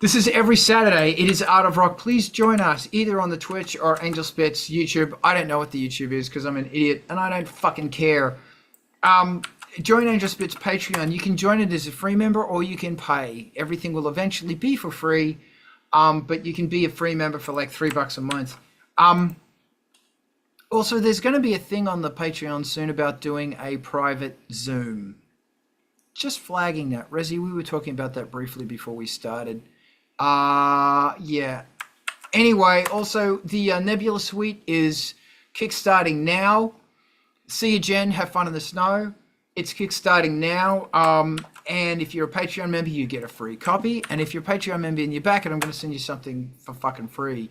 This is every Saturday. It is Art of Rock. Please join us either on the Twitch or Angelspit's YouTube. I don't know what the YouTube is because I'm an idiot and I don't fucking care. Join Angelspit's Patreon. You can join it as a free member or you can pay. Everything will eventually be for free, but you can be a free member for like $3 a month. Also, there's going to be a thing on the Patreon soon about doing a private Zoom. Just flagging that. Rezi, we were talking about that briefly before we started. Yeah. Anyway, also the Nebula Suite is kickstarting now. See you, Jen. Have fun in the snow. It's kickstarting now. And if you're a Patreon member, you get a free copy. And if you're a Patreon member and you back it, I'm going to send you something for fucking free.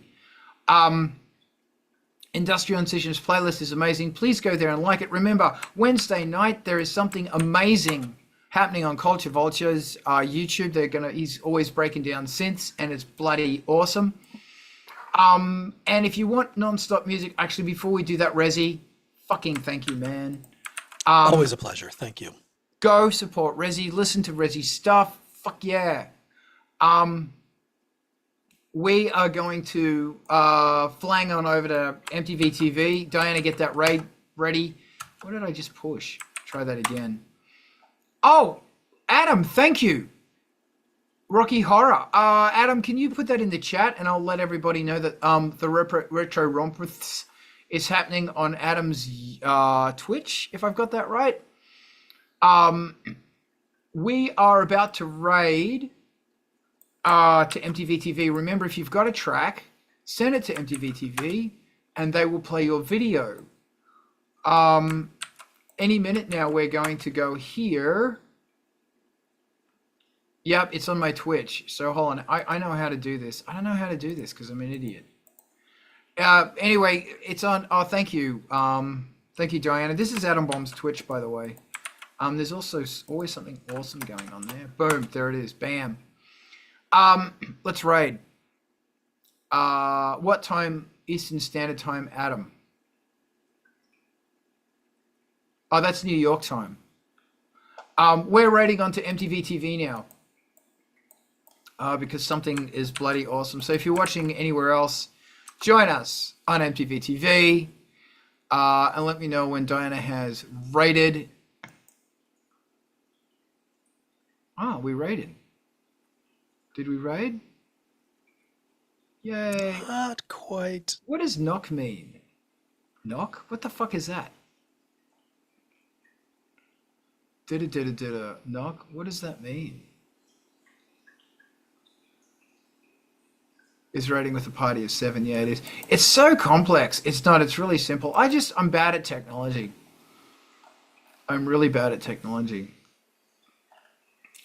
Industrial Incisions playlist is amazing. Please go there and like it. Remember, Wednesday night there is something amazing happening on Culture Vulture's YouTube. He's always breaking down synths, and it's bloody awesome. And if you want non-stop music, actually, before we do that, Rezi, fucking thank you, man. Always a pleasure. Thank you. Go support Rezi. Listen to Rezi's stuff. Fuck yeah. We are going to flang on over to MTV TV. Diana, get that raid ready. What did I just push? Try that again. Oh, Adam, thank you. Rocky Horror. Adam, can you put that in the chat and I'll let everybody know that the Retro Rompers is happening on Adam's Twitch, if I've got that right. We are about to raid to MTV TV. Remember, if you've got a track, send it to MTV TV and they will play your video. Any minute now, we're going to go here. Yep, it's on my Twitch. So hold on. I know how to do this. I don't know how to do this because I'm an idiot. Anyway, it's on. Oh, thank you. Thank you, Diana. This is Adam Bomb's Twitch, by the way. There's also always something awesome going on there. Boom, there it is. Bam. Let's raid. What time? Eastern Standard Time, Adam. Oh, that's New York time. We're raiding onto MTV TV now. Because something is bloody awesome. So if you're watching anywhere else, join us on MTV TV. And let me know when Diana has raided. Ah, we raided. Did we raid? Yay. Not quite. What does knock mean? Knock? What the fuck is that? Knock? What does that mean? Is raiding with a party of 7? Yeah, it is. It's so complex. It's not. It's really simple. I'm bad at technology. I'm really bad at technology.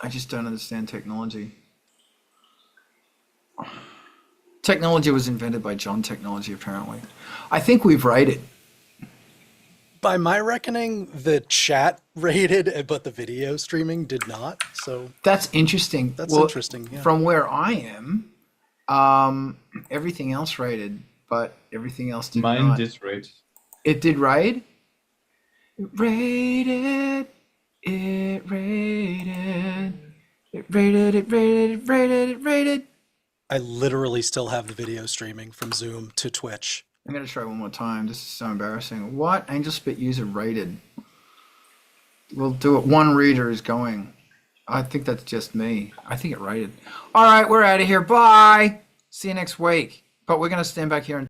I just don't understand technology. Technology was invented by John Technology, apparently. I think we've raided. By my reckoning, the chat rated, but the video streaming did not. So that's interesting. That's interesting. Yeah. From where I am, everything else rated, but everything else did not. Mine did raid. It did raid? It raided. It raided. It raided. It raided. It raided. It raided. I literally still have the video streaming from Zoom to Twitch. I'm going to try one more time. This is so embarrassing. What? Angelspit user rated. We'll do it. One reader is going. I think that's just me. I think it rated. All right, we're out of here. Bye. See you next week. But we're going to stand back here and